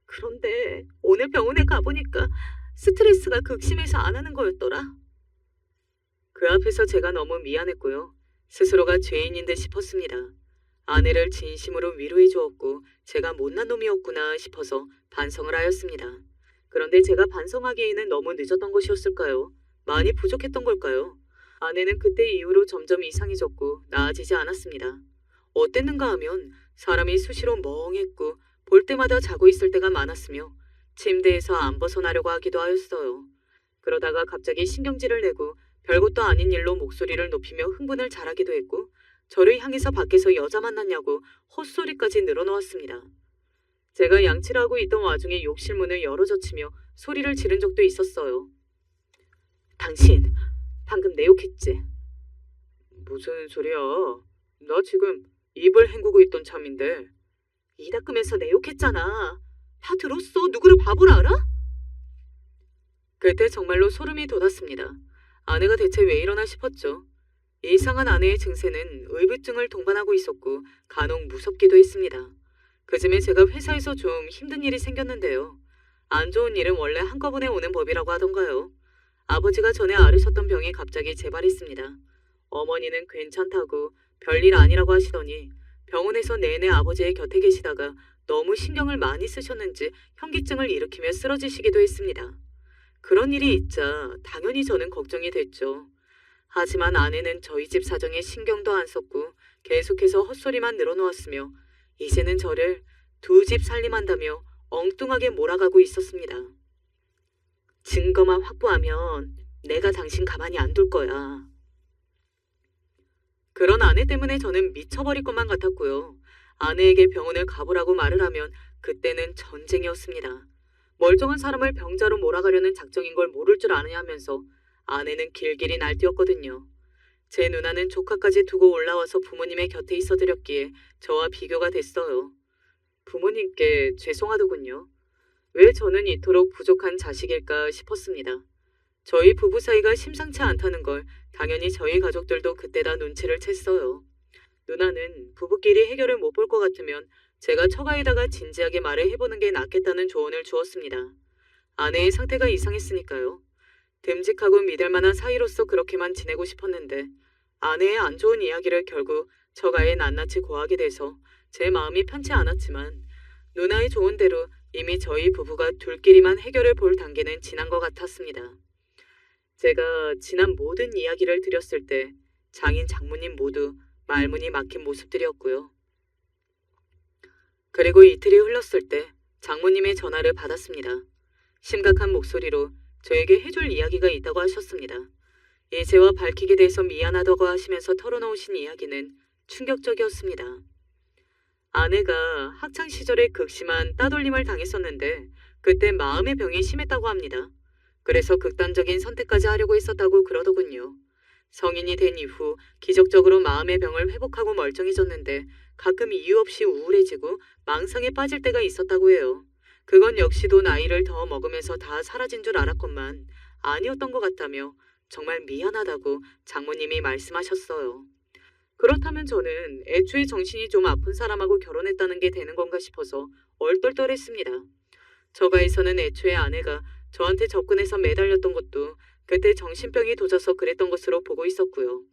[SPEAKER 1] 그런데 오늘 병원에 가보니까 스트레스가 극심해서 안 하는 거였더라. 그 앞에서 제가 너무 미안했고요. 스스로가 죄인인 듯 싶었습니다. 아내를 진심으로 위로해 주었고 제가 못난 놈이었구나 싶어서 반성을 하였습니다. 그런데 제가 반성하기에는 너무 늦었던 것이었을까요? 많이 부족했던 걸까요? 아내는 그때 이후로 점점 이상해졌고 나아지지 않았습니다. 어땠는가 하면 사람이 수시로 멍했고 볼 때마다 자고 있을 때가 많았으며 침대에서 안 벗어나려고 하기도 하였어요. 그러다가 갑자기 신경질을 내고 별것도 아닌 일로 목소리를 높이며 흥분을 잘하기도 했고 저를 향해서 밖에서 여자 만났냐고 헛소리까지 늘어놓았습니다. 제가 양치를 하고 있던 와중에 욕실 문을 열어젖히며 소리를 지른 적도 있었어요. 당신 방금 내 욕했지? 무슨 소리야? 나 지금 입을 헹구고 있던 참인데. 이 닦으면서 내 욕했잖아. 다 들었어. 누구를 바보라 알아? 그때 정말로 소름이 돋았습니다. 아내가 대체 왜 이러나 싶었죠. 이상한 아내의 증세는 의부증을 동반하고 있었고 간혹 무섭기도 했습니다. 그쯤에 제가 회사에서 좀 힘든 일이 생겼는데요. 안 좋은 일은 원래 한꺼번에 오는 법이라고 하던가요. 아버지가 전에 앓으셨던 병이 갑자기 재발했습니다. 어머니는 괜찮다고 별일 아니라고 하시더니 병원에서 내내 아버지의 곁에 계시다가 너무 신경을 많이 쓰셨는지 현기증을 일으키며 쓰러지시기도 했습니다. 그런 일이 있자 당연히 저는 걱정이 됐죠. 하지만 아내는 저희 집 사정에 신경도 안 썼고 계속해서 헛소리만 늘어놓았으며 이제는 저를 두 집 살림한다며 엉뚱하게 몰아가고 있었습니다. 증거만 확보하면 내가 당신 가만히 안 둘 거야. 그런 아내 때문에 저는 미쳐버릴 것만 같았고요. 아내에게 병원을 가보라고 말을 하면 그때는 전쟁이었습니다. 멀쩡한 사람을 병자로 몰아가려는 작정인 걸 모를 줄 아냐면서 아내는 길길이 날뛰었거든요. 제 누나는 조카까지 두고 올라와서 부모님의 곁에 있어드렸기에 저와 비교가 됐어요. 부모님께 죄송하더군요. 왜 저는 이토록 부족한 자식일까 싶었습니다. 저희 부부 사이가 심상치 않다는 걸 당연히 저희 가족들도 그때 다 눈치를 챘어요. 누나는 부부끼리 해결을 못 볼 것 같으면 제가 처가에다가 진지하게 말을 해보는 게 낫겠다는 조언을 주었습니다. 아내의 상태가 이상했으니까요. 듬직하고 믿을 만한 사이로서 그렇게만 지내고 싶었는데 아내의 안 좋은 이야기를 결국 처가에 낱낱이 고하게 돼서 제 마음이 편치 않았지만 누나의 조언대로 이미 저희 부부가 둘끼리만 해결을 볼 단계는 지난 것 같았습니다. 제가 지난 모든 이야기를 드렸을 때 장인 장모님 모두 말문이 막힌 모습들이었고요. 그리고 이틀이 흘렀을 때 장모님의 전화를 받았습니다. 심각한 목소리로 저에게 해줄 이야기가 있다고 하셨습니다. 이제와 밝히게 돼서 미안하다고 하시면서 털어놓으신 이야기는 충격적이었습니다. 아내가 학창시절에 극심한 따돌림을 당했었는데 그때 마음의 병이 심했다고 합니다. 그래서 극단적인 선택까지 하려고 했었다고 그러더군요. 성인이 된 이후 기적적으로 마음의 병을 회복하고 멀쩡해졌는데 가끔 이유 없이 우울해지고 망상에 빠질 때가 있었다고 해요. 그건 역시도 나이를 더 먹으면서 다 사라진 줄 알았건만 아니었던 것 같다며 정말 미안하다고 장모님이 말씀하셨어요. 그렇다면 저는 애초에 정신이 좀 아픈 사람하고 결혼했다는 게 되는 건가 싶어서 얼떨떨했습니다. 저가에서는 애초에 아내가 저한테 접근해서 매달렸던 것도 그때 정신병이 도져서 그랬던 것으로 보고 있었고요.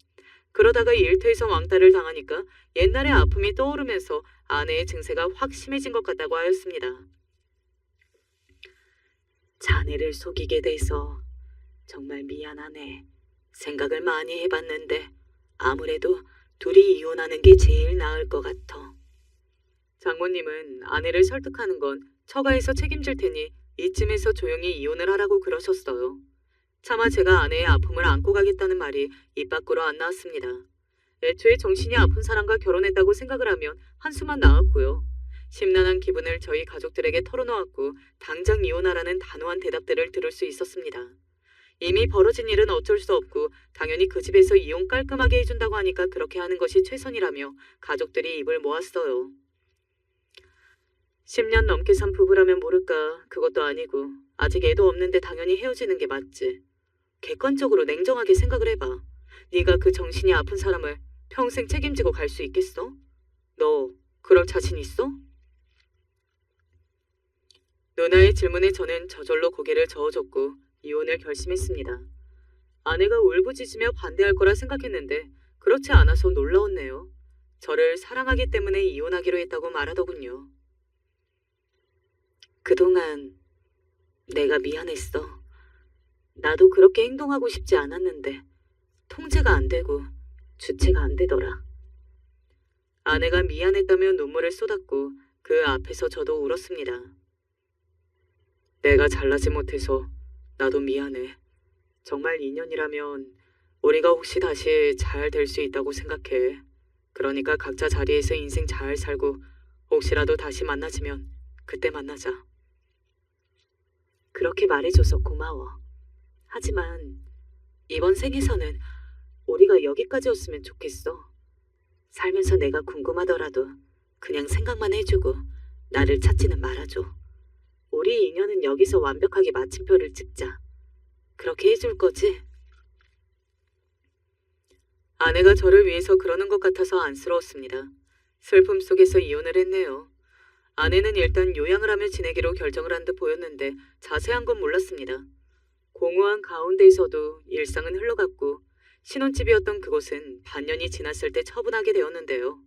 [SPEAKER 1] 그러다가 일터에서 왕따를 당하니까 옛날의 아픔이 떠오르면서 아내의 증세가 확 심해진 것 같다고 하였습니다. 자네를 속이게 돼서 정말 미안하네. 생각을 많이 해봤는데 아무래도 둘이 이혼하는 게 제일 나을 것 같아. 장모님은 아내를 설득하는 건 처가에서 책임질 테니 이쯤에서 조용히 이혼을 하라고 그러셨어요. 차마 제가 아내의 아픔을 안고 가겠다는 말이 입 밖으로 안 나왔습니다. 애초에 정신이 아픈 사람과 결혼했다고 생각을 하면 한숨만 나왔고요. 심란한 기분을 저희 가족들에게 털어놓았고 당장 이혼하라는 단호한 대답들을 들을 수 있었습니다. 이미 벌어진 일은 어쩔 수 없고 당연히 그 집에서 이혼 깔끔하게 해준다고 하니까 그렇게 하는 것이 최선이라며 가족들이 입을 모았어요. 10년 넘게 산 부부라면 모를까. 그것도 아니고 아직 애도 없는데 당연히 헤어지는 게 맞지. 객관적으로 냉정하게 생각을 해봐. 네가 그 정신이 아픈 사람을 평생 책임지고 갈 수 있겠어? 너 그럴 자신 있어? 누나의 질문에 저는 저절로 고개를 저어줬고 이혼을 결심했습니다. 아내가 울부짖으며 반대할 거라 생각했는데 그렇지 않아서 놀라웠네요. 저를 사랑하기 때문에 이혼하기로 했다고 말하더군요. 그동안 내가 미안했어. 나도 그렇게 행동하고 싶지 않았는데 통제가 안 되고 주체가 안 되더라. 아내가 미안했다며 눈물을 쏟았고 그 앞에서 저도 울었습니다. 내가 잘나지 못해서 나도 미안해. 정말 인연이라면 우리가 혹시 다시 잘 될 수 있다고 생각해. 그러니까 각자 자리에서 인생 잘 살고 혹시라도 다시 만나지면 그때 만나자. 그렇게 말해줘서 고마워. 하지만 이번 생에서는 우리가 여기까지였으면 좋겠어. 살면서 내가 궁금하더라도 그냥 생각만 해주고 나를 찾지는 말아줘. 우리 인연은 여기서 완벽하게 마침표를 찍자. 그렇게 해줄 거지? 아내가 저를 위해서 그러는 것 같아서 안쓰러웠습니다. 슬픔 속에서 이혼을 했네요. 아내는 일단 요양을 하며 지내기로 결정을 한 듯 보였는데 자세한 건 몰랐습니다. 공허한 가운데에서도 일상은 흘러갔고 신혼집이었던 그곳은 반년이 지났을 때 처분하게 되었는데요.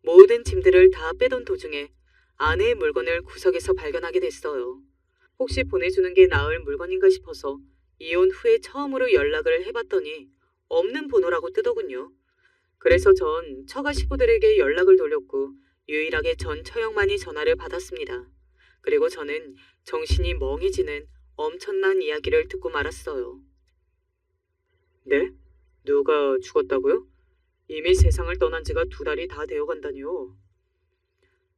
[SPEAKER 1] 모든 짐들을 다 빼던 도중에 아내의 물건을 구석에서 발견하게 됐어요. 혹시 보내주는 게 나을 물건인가 싶어서 이혼 후에 처음으로 연락을 해봤더니 없는 번호라고 뜨더군요. 그래서 전 처가 식구들에게 연락을 돌렸고 유일하게 전 처형만이 전화를 받았습니다. 그리고 저는 정신이 멍해지는 엄청난 이야기를 듣고 말았어요. 네? 누가 죽었다고요? 이미 세상을 떠난 지가 2달이 다 되어간다니요.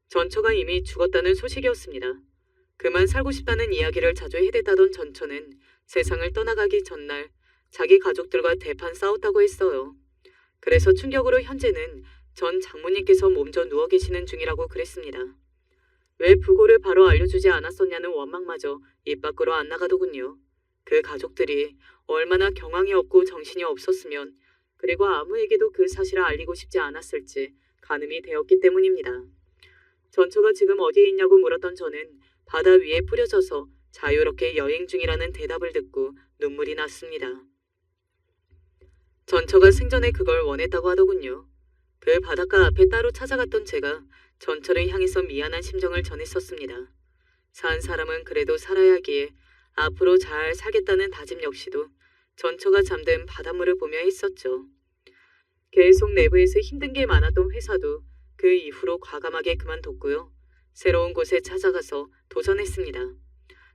[SPEAKER 1] 전처가 이미 죽었다는 소식이었습니다. 그만 살고 싶다는 이야기를 자주 해댔다던 전처는 세상을 떠나가기 전날 자기 가족들과 대판 싸웠다고 했어요. 그래서 충격으로 현재는 전 장모님께서 몸져 누워 계시는 중이라고 그랬습니다. 왜 부고를 바로 알려주지 않았었냐는 원망마저 입 밖으로 안 나가더군요. 그 가족들이 얼마나 경황이 없고 정신이 없었으면 그리고 아무에게도 그 사실을 알리고 싶지 않았을지 가늠이 되었기 때문입니다. 전처가 지금 어디에 있냐고 물었던 저는 바다 위에 뿌려져서 자유롭게 여행 중이라는 대답을 듣고 눈물이 났습니다. 전처가 생전에 그걸 원했다고 하더군요. 그 바닷가 앞에 따로 찾아갔던 제가 전처를 향해서 미안한 심정을 전했었습니다. 산 사람은 그래도 살아야 하기에 앞으로 잘 살겠다는 다짐 역시도 전처가 잠든 바닷물을 보며 했었죠. 계속 내부에서 힘든 게 많았던 회사도 그 이후로 과감하게 그만뒀고요. 새로운 곳에 찾아가서 도전했습니다.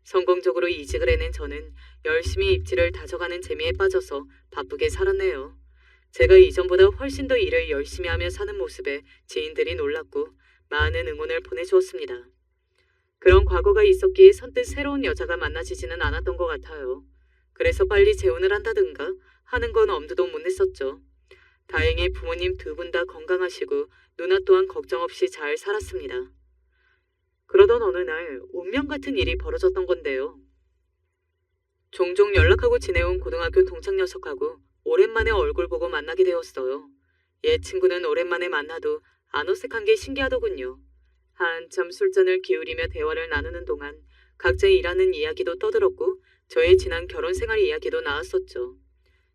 [SPEAKER 1] 성공적으로 이직을 해낸 저는 열심히 입지를 다져가는 재미에 빠져서 바쁘게 살았네요. 제가 이전보다 훨씬 더 일을 열심히 하며 사는 모습에 지인들이 놀랐고 많은 응원을 보내주었습니다. 그런 과거가 있었기에 선뜻 새로운 여자가 만나지지는 않았던 것 같아요. 그래서 빨리 재혼을 한다든가 하는 건 엄두도 못 냈었죠. 다행히 부모님 2분 다 건강하시고 누나 또한 걱정 없이 잘 살았습니다. 그러던 어느 날 운명 같은 일이 벌어졌던 건데요. 종종 연락하고 지내온 고등학교 동창 녀석하고 오랜만에 얼굴 보고 만나게 되었어요. 옛 친구는 오랜만에 만나도 안 어색한 게 신기하더군요. 한참 술잔을 기울이며 대화를 나누는 동안 각자 일하는 이야기도 떠들었고 저의 지난 결혼 생활 이야기도 나왔었죠.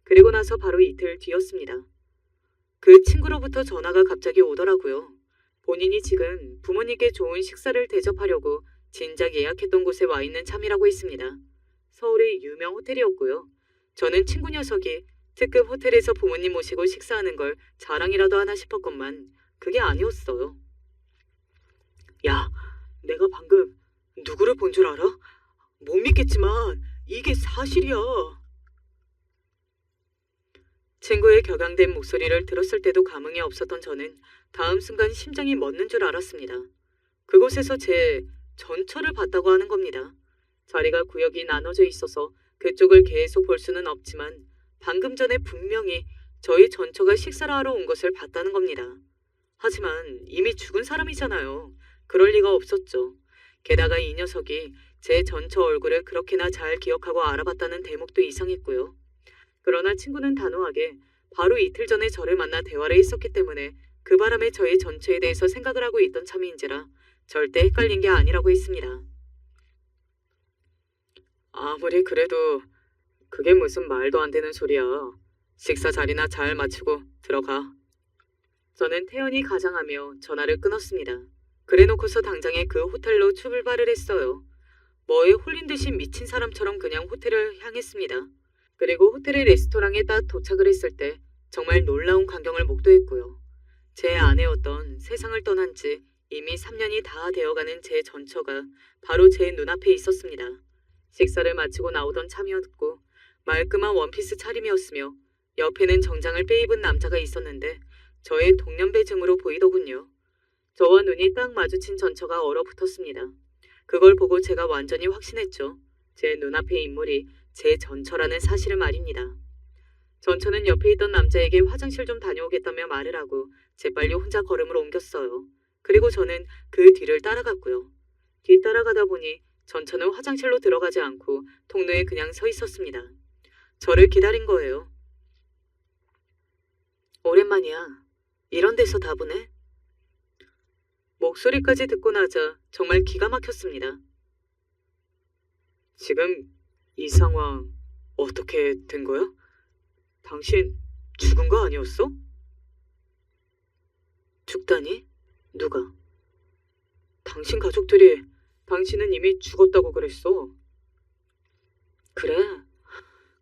[SPEAKER 1] 그리고 나서 바로 이틀 뒤였습니다. 그 친구로부터 전화가 갑자기 오더라고요. 본인이 지금 부모님께 좋은 식사를 대접하려고 진작 예약했던 곳에 와 있는 참이라고 했습니다. 서울의 유명 호텔이었고요. 저는 친구 녀석이 특급 호텔에서 부모님 모시고 식사하는 걸 자랑이라도 하나 싶었건만 그게 아니었어요. 야, 내가 방금 누구를 본 줄 알아? 못 믿겠지만 이게 사실이야. 친구의 격앙된 목소리를 들었을 때도 감흥이 없었던 저는 다음 순간 심장이 멎는 줄 알았습니다. 그곳에서 제 전처를 봤다고 하는 겁니다. 자리가 구역이 나눠져 있어서 그쪽을 계속 볼 수는 없지만 방금 전에 분명히 저희 전처가 식사를 하러 온 것을 봤다는 겁니다. 하지만 이미 죽은 사람이잖아요. 그럴 리가 없었죠. 게다가 이 녀석이 제 전처 얼굴을 그렇게나 잘 기억하고 알아봤다는 대목도 이상했고요. 그러나 친구는 단호하게 바로 이틀 전에 저를 만나 대화를 했었기 때문에 그 바람에 저의 전처에 대해서 생각을 하고 있던 참인지라 절대 헷갈린 게 아니라고 했습니다. 아무리 그래도 그게 무슨 말도 안 되는 소리야. 식사 자리나 잘 마치고 들어가. 저는 태연히 가장하며 전화를 끊었습니다. 그래놓고서 당장에 그 호텔로 출발을 했어요. 뭐에 홀린 듯이 미친 사람처럼 그냥 호텔을 향했습니다. 그리고 호텔의 레스토랑에 딱 도착을 했을 때 정말 놀라운 광경을 목도했고요. 제 아내였던 세상을 떠난 지 이미 3년이 다 되어가는 제 전처가 바로 제 눈앞에 있었습니다. 식사를 마치고 나오던 참이었고 말끔한 원피스 차림이었으며 옆에는 정장을 빼입은 남자가 있었는데 저의 동년배증으로 보이더군요. 저와 눈이 딱 마주친 전처가 얼어붙었습니다. 그걸 보고 제가 완전히 확신했죠. 제 눈앞의 인물이 제 전처라는 사실을 말입니다. 전처는 옆에 있던 남자에게 화장실 좀 다녀오겠다며 말을 하고 재빨리 혼자 걸음을 옮겼어요. 그리고 저는 그 뒤를 따라갔고요. 뒤따라가다 보니 전처는 화장실로 들어가지 않고 통로에 그냥 서 있었습니다. 저를 기다린 거예요. 오랜만이야. 이런 데서 다 보네? 목소리까지 듣고 나자 정말 기가 막혔습니다. 지금 이 상황 어떻게 된 거야? 당신 죽은 거 아니었어? 죽다니? 누가? 당신 가족들이 당신은 이미 죽었다고 그랬어. 그래?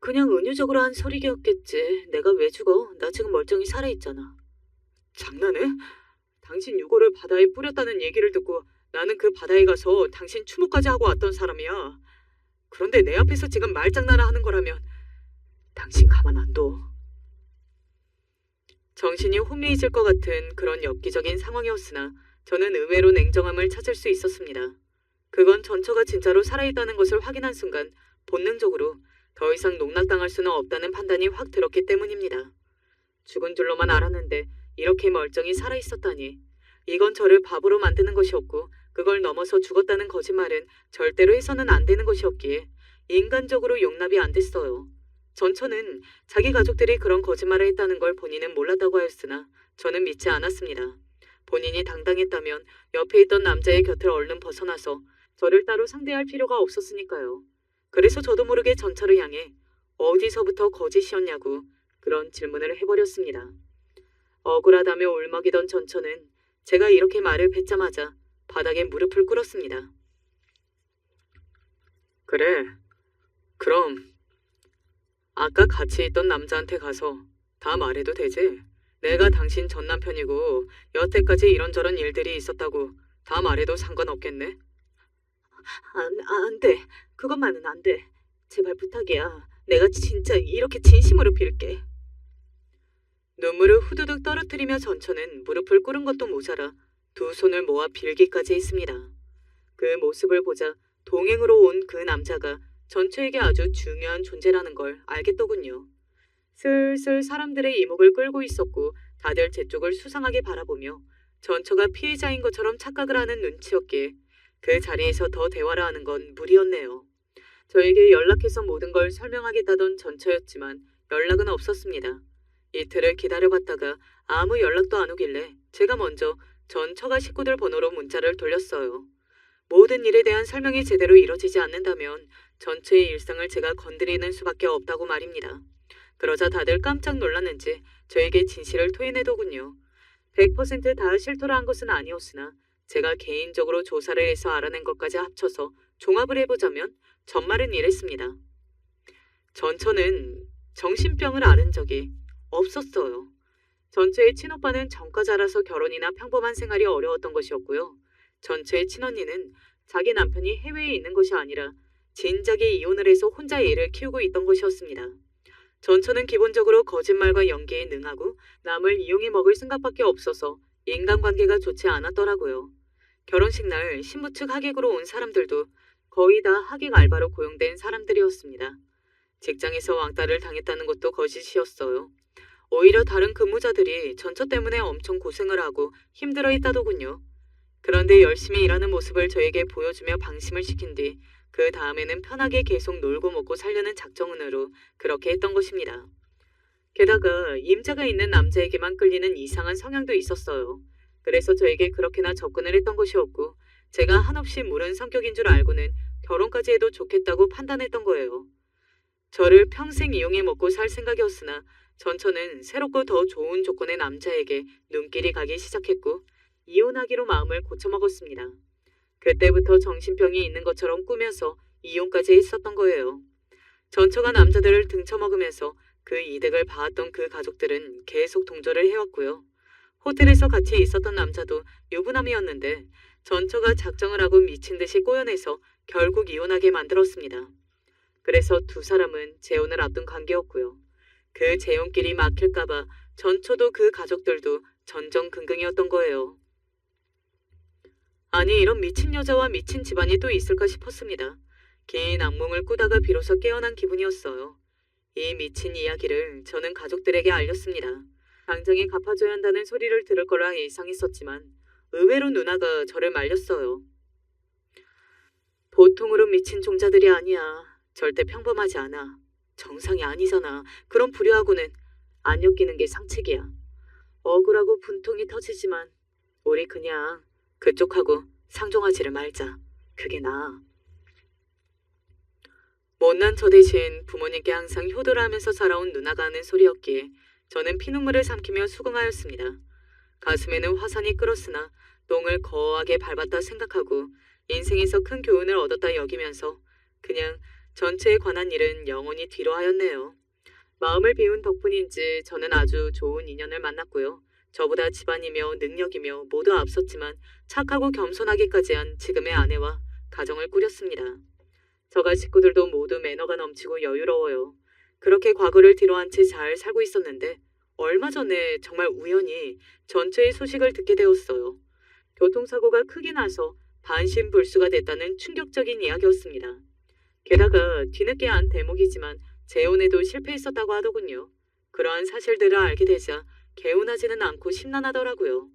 [SPEAKER 1] 그냥 은유적으로 한 소리였겠지. 내가 왜 죽어? 나 지금 멀쩡히 살아있잖아. 장난해? 당신 유골을 바다에 뿌렸다는 얘기를 듣고 나는 그 바다에 가서 당신 추모까지 하고 왔던 사람이야. 그런데 내 앞에서 지금 말장난을 하는 거라면 당신 가만 안 둬. 정신이 혼미해질 것 같은 그런 엽기적인 상황이었으나 저는 의외로 냉정함을 찾을 수 있었습니다. 그건 전처가 진짜로 살아있다는 것을 확인한 순간 본능적으로 더 이상 농락당할 수는 없다는 판단이 확 들었기 때문입니다. 죽은 줄로만 알았는데 이렇게 멀쩡히 살아있었다니. 이건 저를 바보로 만드는 것이었고 그걸 넘어서 죽었다는 거짓말은 절대로 해서는 안 되는 것이었기에 인간적으로 용납이 안 됐어요. 전처는 자기 가족들이 그런 거짓말을 했다는 걸 본인은 몰랐다고 하였으나 저는 믿지 않았습니다. 본인이 당당했다면 옆에 있던 남자의 곁을 얼른 벗어나서 저를 따로 상대할 필요가 없었으니까요. 그래서 저도 모르게 전처를 향해 어디서부터 거짓이었냐고 그런 질문을 해버렸습니다. 억울하다며 울먹이던 전처는 제가 이렇게 말을 뱉자마자 바닥에 무릎을 꿇었습니다. 그래, 그럼 아까 같이 있던 남자한테 가서 다 말해도 되지? 내가 당신 전 남편이고 여태까지 이런저런 일들이 있었다고 다 말해도 상관없겠네? 안 돼. 그것만은 안 돼. 제발 부탁이야. 내가 진짜 이렇게 진심으로 빌게. 눈물을 후두둑 떨어뜨리며 전처는 무릎을 꿇은 것도 모자라 두 손을 모아 빌기까지 했습니다. 그 모습을 보자 동행으로 온 그 남자가 전처에게 아주 중요한 존재라는 걸 알겠더군요. 슬슬 사람들의 이목을 끌고 있었고 다들 제 쪽을 수상하게 바라보며 전처가 피해자인 것처럼 착각을 하는 눈치였기에 그 자리에서 더 대화를 하는 건 무리였네요. 저에게 연락해서 모든 걸 설명하겠다던 전처였지만 연락은 없었습니다. 이틀을 기다려봤다가 아무 연락도 안 오길래 제가 먼저 전처가 식구들 번호로 문자를 돌렸어요. 모든 일에 대한 설명이 제대로 이뤄지지 않는다면 전처의 일상을 제가 건드리는 수밖에 없다고 말입니다. 그러자 다들 깜짝 놀랐는지 저에게 진실을 토해내더군요. 100%다 실토를 한 것은 아니었으나 제가 개인적으로 조사를 해서 알아낸 것까지 합쳐서 종합을 해보자면 전말은 이랬습니다. 전처는 정신병을 앓은 적이 없었어요. 전처의 친오빠는 전과자라서 결혼이나 평범한 생활이 어려웠던 것이었고요. 전처의 친언니는 자기 남편이 해외에 있는 것이 아니라 진작에 이혼을 해서 혼자 애를 키우고 있던 것이었습니다. 전처는 기본적으로 거짓말과 연기에 능하고 남을 이용해 먹을 생각밖에 없어서 인간관계가 좋지 않았더라고요. 결혼식 날 신부 측 하객으로 온 사람들도 거의 다 하객 알바로 고용된 사람들이었습니다. 직장에서 왕따를 당했다는 것도 거짓이었어요. 오히려 다른 근무자들이 전처 때문에 엄청 고생을 하고 힘들어 했다더군요. 그런데 열심히 일하는 모습을 저에게 보여주며 방심을 시킨 뒤 그 다음에는 편하게 계속 놀고 먹고 살려는 작정으로 그렇게 했던 것입니다. 게다가 임자가 있는 남자에게만 끌리는 이상한 성향도 있었어요. 그래서 저에게 그렇게나 접근을 했던 것이었고 제가 한없이 무른 성격인 줄 알고는 결혼까지 해도 좋겠다고 판단했던 거예요. 저를 평생 이용해 먹고 살 생각이었으나 전처는 새롭고 더 좋은 조건의 남자에게 눈길이 가기 시작했고 이혼하기로 마음을 고쳐먹었습니다. 그때부터 정신병이 있는 것처럼 꾸며서 이혼까지 했었던 거예요. 전처가 남자들을 등쳐먹으면서 그 이득을 봐왔던 그 가족들은 계속 동조를 해왔고요. 호텔에서 같이 있었던 남자도 유부남이었는데 전처가 작정을 하고 미친 듯이 꼬여내서 결국 이혼하게 만들었습니다. 그래서 두 사람은 재혼을 앞둔 관계였고요. 그 재혼길이 막힐까봐 전처도 그 가족들도 전전긍긍이었던 거예요. 아니 이런 미친 여자와 미친 집안이 또 있을까 싶었습니다. 긴 악몽을 꾸다가 비로소 깨어난 기분이었어요. 이 미친 이야기를 저는 가족들에게 알렸습니다. 당장에 갚아줘야 한다는 소리를 들을 거라 예상했었지만 의외로 누나가 저를 말렸어요. 보통으로 미친 종자들이 아니야. 절대 평범하지 않아. 정상이 아니잖아. 그런 불효하고는 안 엮이는 게 상책이야. 억울하고 분통이 터지지만 우리 그냥 그쪽하고 상종하지를 말자. 그게 나아. 못난 저 대신 부모님께 항상 효도를 하면서 살아온 누나가 하는 소리였기에 저는 피눈물을 삼키며 수긍하였습니다. 가슴에는 화산이 끓었으나 똥을 거하게 밟았다 생각하고 인생에서 큰 교훈을 얻었다 여기면서 그냥 전체에 관한 일은 영원히 뒤로 하였네요. 마음을 비운 덕분인지 저는 아주 좋은 인연을 만났고요. 저보다 집안이며 능력이며 모두 앞섰지만 착하고 겸손하기까지 한 지금의 아내와 가정을 꾸렸습니다. 저가 식구들도 모두 매너가 넘치고 여유로워요. 그렇게 과거를 뒤로한 채 잘 살고 있었는데 얼마 전에 정말 우연히 전처의 소식을 듣게 되었어요. 교통사고가 크게 나서 반신불수가 됐다는 충격적인 이야기였습니다. 게다가 뒤늦게 안 대목이지만 재혼에도 실패했었다고 하더군요. 그러한 사실들을 알게 되자 개운하지는 않고 심란하더라고요.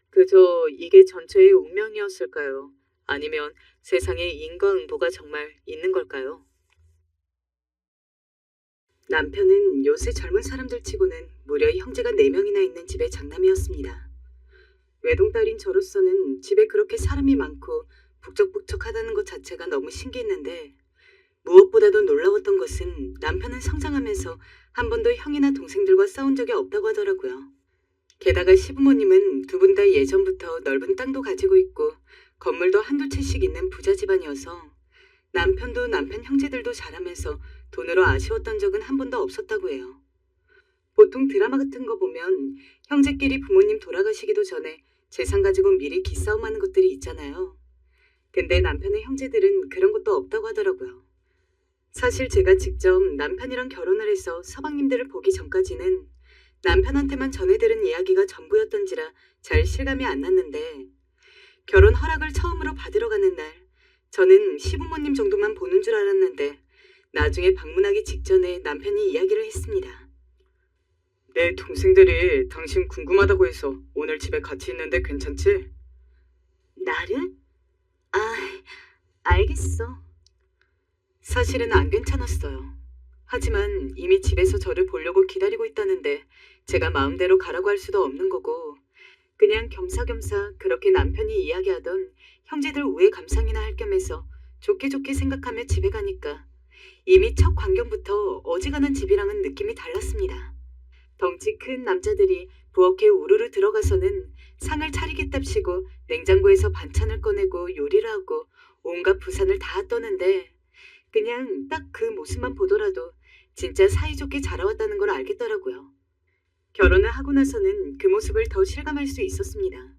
[SPEAKER 1] 그저 이게 전처의 운명이었을까요? 아니면 세상에 인과응보가 정말 있는 걸까요? 남편은 요새 젊은 사람들 치고는 무려 형제가 4명이나 있는 집의 장남이었습니다. 외동딸인 저로서는 집에 그렇게 사람이 많고 북적북적하다는 것 자체가 너무 신기했는데 무엇보다도 놀라웠던 것은 남편은 성장하면서 한 번도 형이나 동생들과 싸운 적이 없다고 하더라고요. 게다가 시부모님은 두 분 다 예전부터 넓은 땅도 가지고 있고 건물도 한두 채씩 있는 부자 집안이어서 남편도 남편 형제들도 자라면서 돈으로 아쉬웠던 적은 한 번도 없었다고 해요. 보통 드라마 같은 거 보면 형제끼리 부모님 돌아가시기도 전에 재산 가지고 미리 기싸움하는 것들이 있잖아요. 근데 남편의 형제들은 그런 것도 없다고 하더라고요. 사실 제가 직접 남편이랑 결혼을 해서 서방님들을 보기 전까지는 남편한테만 전해들은 이야기가 전부였던지라 잘 실감이 안 났는데 결혼 허락을 처음으로 받으러 가는 날 저는 시부모님 정도만 보는 줄 알았는데 나중에 방문하기 직전에 남편이 이야기를 했습니다. 내 동생들이 당신 궁금하다고 해서 오늘 집에 같이 있는데 괜찮지? 나를? 알겠어. 사실은 안 괜찮았어요. 하지만 이미 집에서 저를 보려고 기다리고 있다는데 제가 마음대로 가라고 할 수도 없는 거고 그냥 겸사겸사 그렇게 남편이 이야기하던 형제들 우애 감상이나 할 겸해서 좋게 좋게 생각하며 집에 가니까 이미 첫 광경부터 어지간한 집이랑은 느낌이 달랐습니다. 덩치 큰 남자들이 부엌에 우르르 들어가서는 상을 차리겠답시고 냉장고에서 반찬을 꺼내고 요리를 하고 온갖 부산을 다 떠는데 그냥 딱 그 모습만 보더라도 진짜 사이좋게 자라왔다는 걸 알겠더라고요. 결혼을 하고 나서는 그 모습을 더 실감할 수 있었습니다.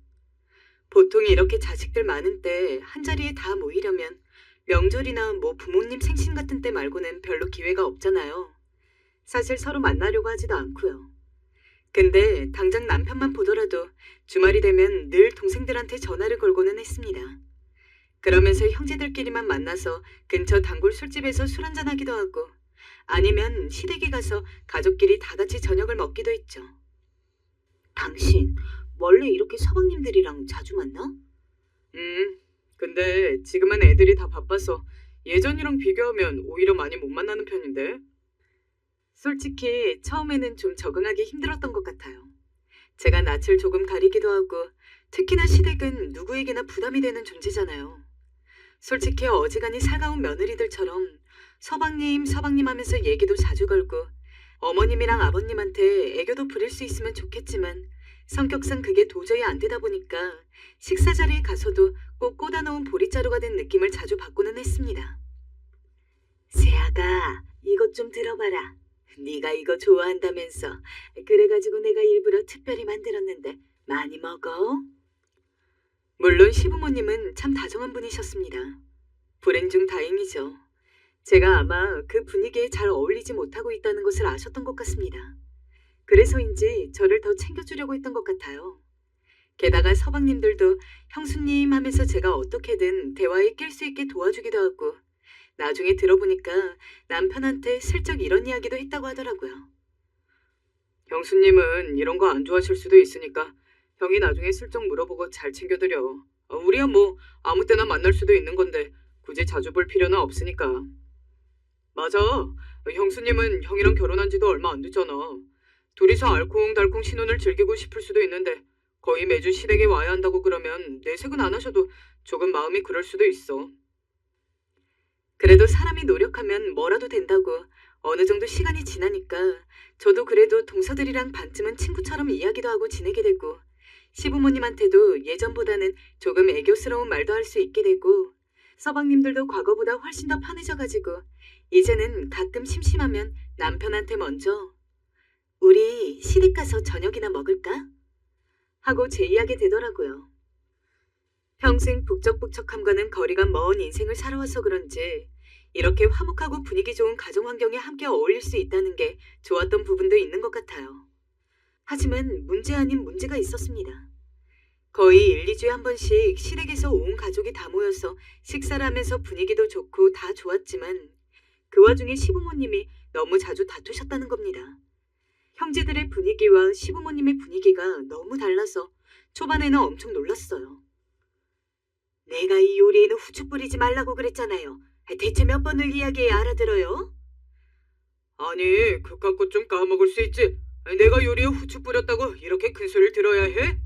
[SPEAKER 1] 보통 이렇게 자식들 많은 때 한자리에 다 모이려면 명절이나 뭐 부모님 생신 같은 때 말고는 별로 기회가 없잖아요. 사실 서로 만나려고 하지도 않고요. 근데 당장 남편만 보더라도 주말이 되면 늘 동생들한테 전화를 걸고는 했습니다. 그러면서 형제들끼리만 만나서 근처 단골 술집에서 술 한잔하기도 하고 아니면 시댁에 가서 가족끼리 다 같이 저녁을 먹기도 했죠. 당신 원래 이렇게 서방님들이랑 자주 만나? 근데 지금은 애들이 다 바빠서 예전이랑 비교하면 오히려 많이 못 만나는 편인데. 솔직히 처음에는 좀 적응하기 힘들었던 것 같아요. 제가 낯을 조금 가리기도 하고 특히나 시댁은 누구에게나 부담이 되는 존재잖아요. 솔직히 어지간히 살가운 며느리들처럼 서방님 서방님 하면서 얘기도 자주 걸고 어머님이랑 아버님한테 애교도 부릴 수 있으면 좋겠지만 성격상 그게 도저히 안 되다 보니까 식사 자리에 가서도 꼭 꽂아놓은 보릿자루가 된 느낌을 자주 받고는 했습니다. 세아가 이것 좀 들어봐라. 네가 이거 좋아한다면서. 그래가지고 내가 일부러 특별히 만들었는데 많이 먹어? 물론 시부모님은 참 다정한 분이셨습니다. 불행 중 다행이죠. 제가 아마 그 분위기에 잘 어울리지 못하고 있다는 것을 아셨던 것 같습니다. 그래서인지 저를 더 챙겨주려고 했던 것 같아요. 게다가 서방님들도 형수님 하면서 제가 어떻게든 대화에 낄 수 있게 도와주기도 하고 나중에 들어보니까 남편한테 슬쩍 이런 이야기도 했다고 하더라고요. 형수님은 이런 거 안 좋아하실 수도 있으니까 형이 나중에 슬쩍 물어보고 잘 챙겨드려. 우리야 뭐 아무 때나 만날 수도 있는 건데 굳이 자주 볼 필요는 없으니까. 맞아. 형수님은 형이랑 결혼한 지도 얼마 안 됐잖아. 둘이서 알콩달콩 신혼을 즐기고 싶을 수도 있는데 거의 매주 시댁에 와야 한다고 그러면 내색은 안 하셔도 조금 마음이 그럴 수도 있어. 그래도 사람이 노력하면 뭐라도 된다고 어느 정도 시간이 지나니까 저도 그래도 동서들이랑 반쯤은 친구처럼 이야기도 하고 지내게 되고 시부모님한테도 예전보다는 조금 애교스러운 말도 할 수 있게 되고 서방님들도 과거보다 훨씬 더 편해져가지고 이제는 가끔 심심하면 남편한테 먼저 우리 시댁 가서 저녁이나 먹을까? 하고 제의하게 되더라고요. 평생 북적북적함과는 거리가 먼 인생을 살아와서 그런지 이렇게 화목하고 분위기 좋은 가정 환경에 함께 어울릴 수 있다는 게 좋았던 부분도 있는 것 같아요. 하지만 문제 아닌 문제가 있었습니다. 거의 1, 2주에 한 번씩 시댁에서 온 가족이 다 모여서 식사를 하면서 분위기도 좋고 다 좋았지만 그 와중에 시부모님이 너무 자주 다투셨다는 겁니다. 형제들의 분위기와 시부모님의 분위기가 너무 달라서 초반에는 엄청 놀랐어요. 내가 이 요리에는 후추 뿌리지 말라고 그랬잖아요. 대체 몇 번을 이야기해야 알아들어요? 아니, 그깟 것 좀 까먹을 수 있지. 내가 요리에 후추 뿌렸다고 이렇게 큰 소리를 들어야 해?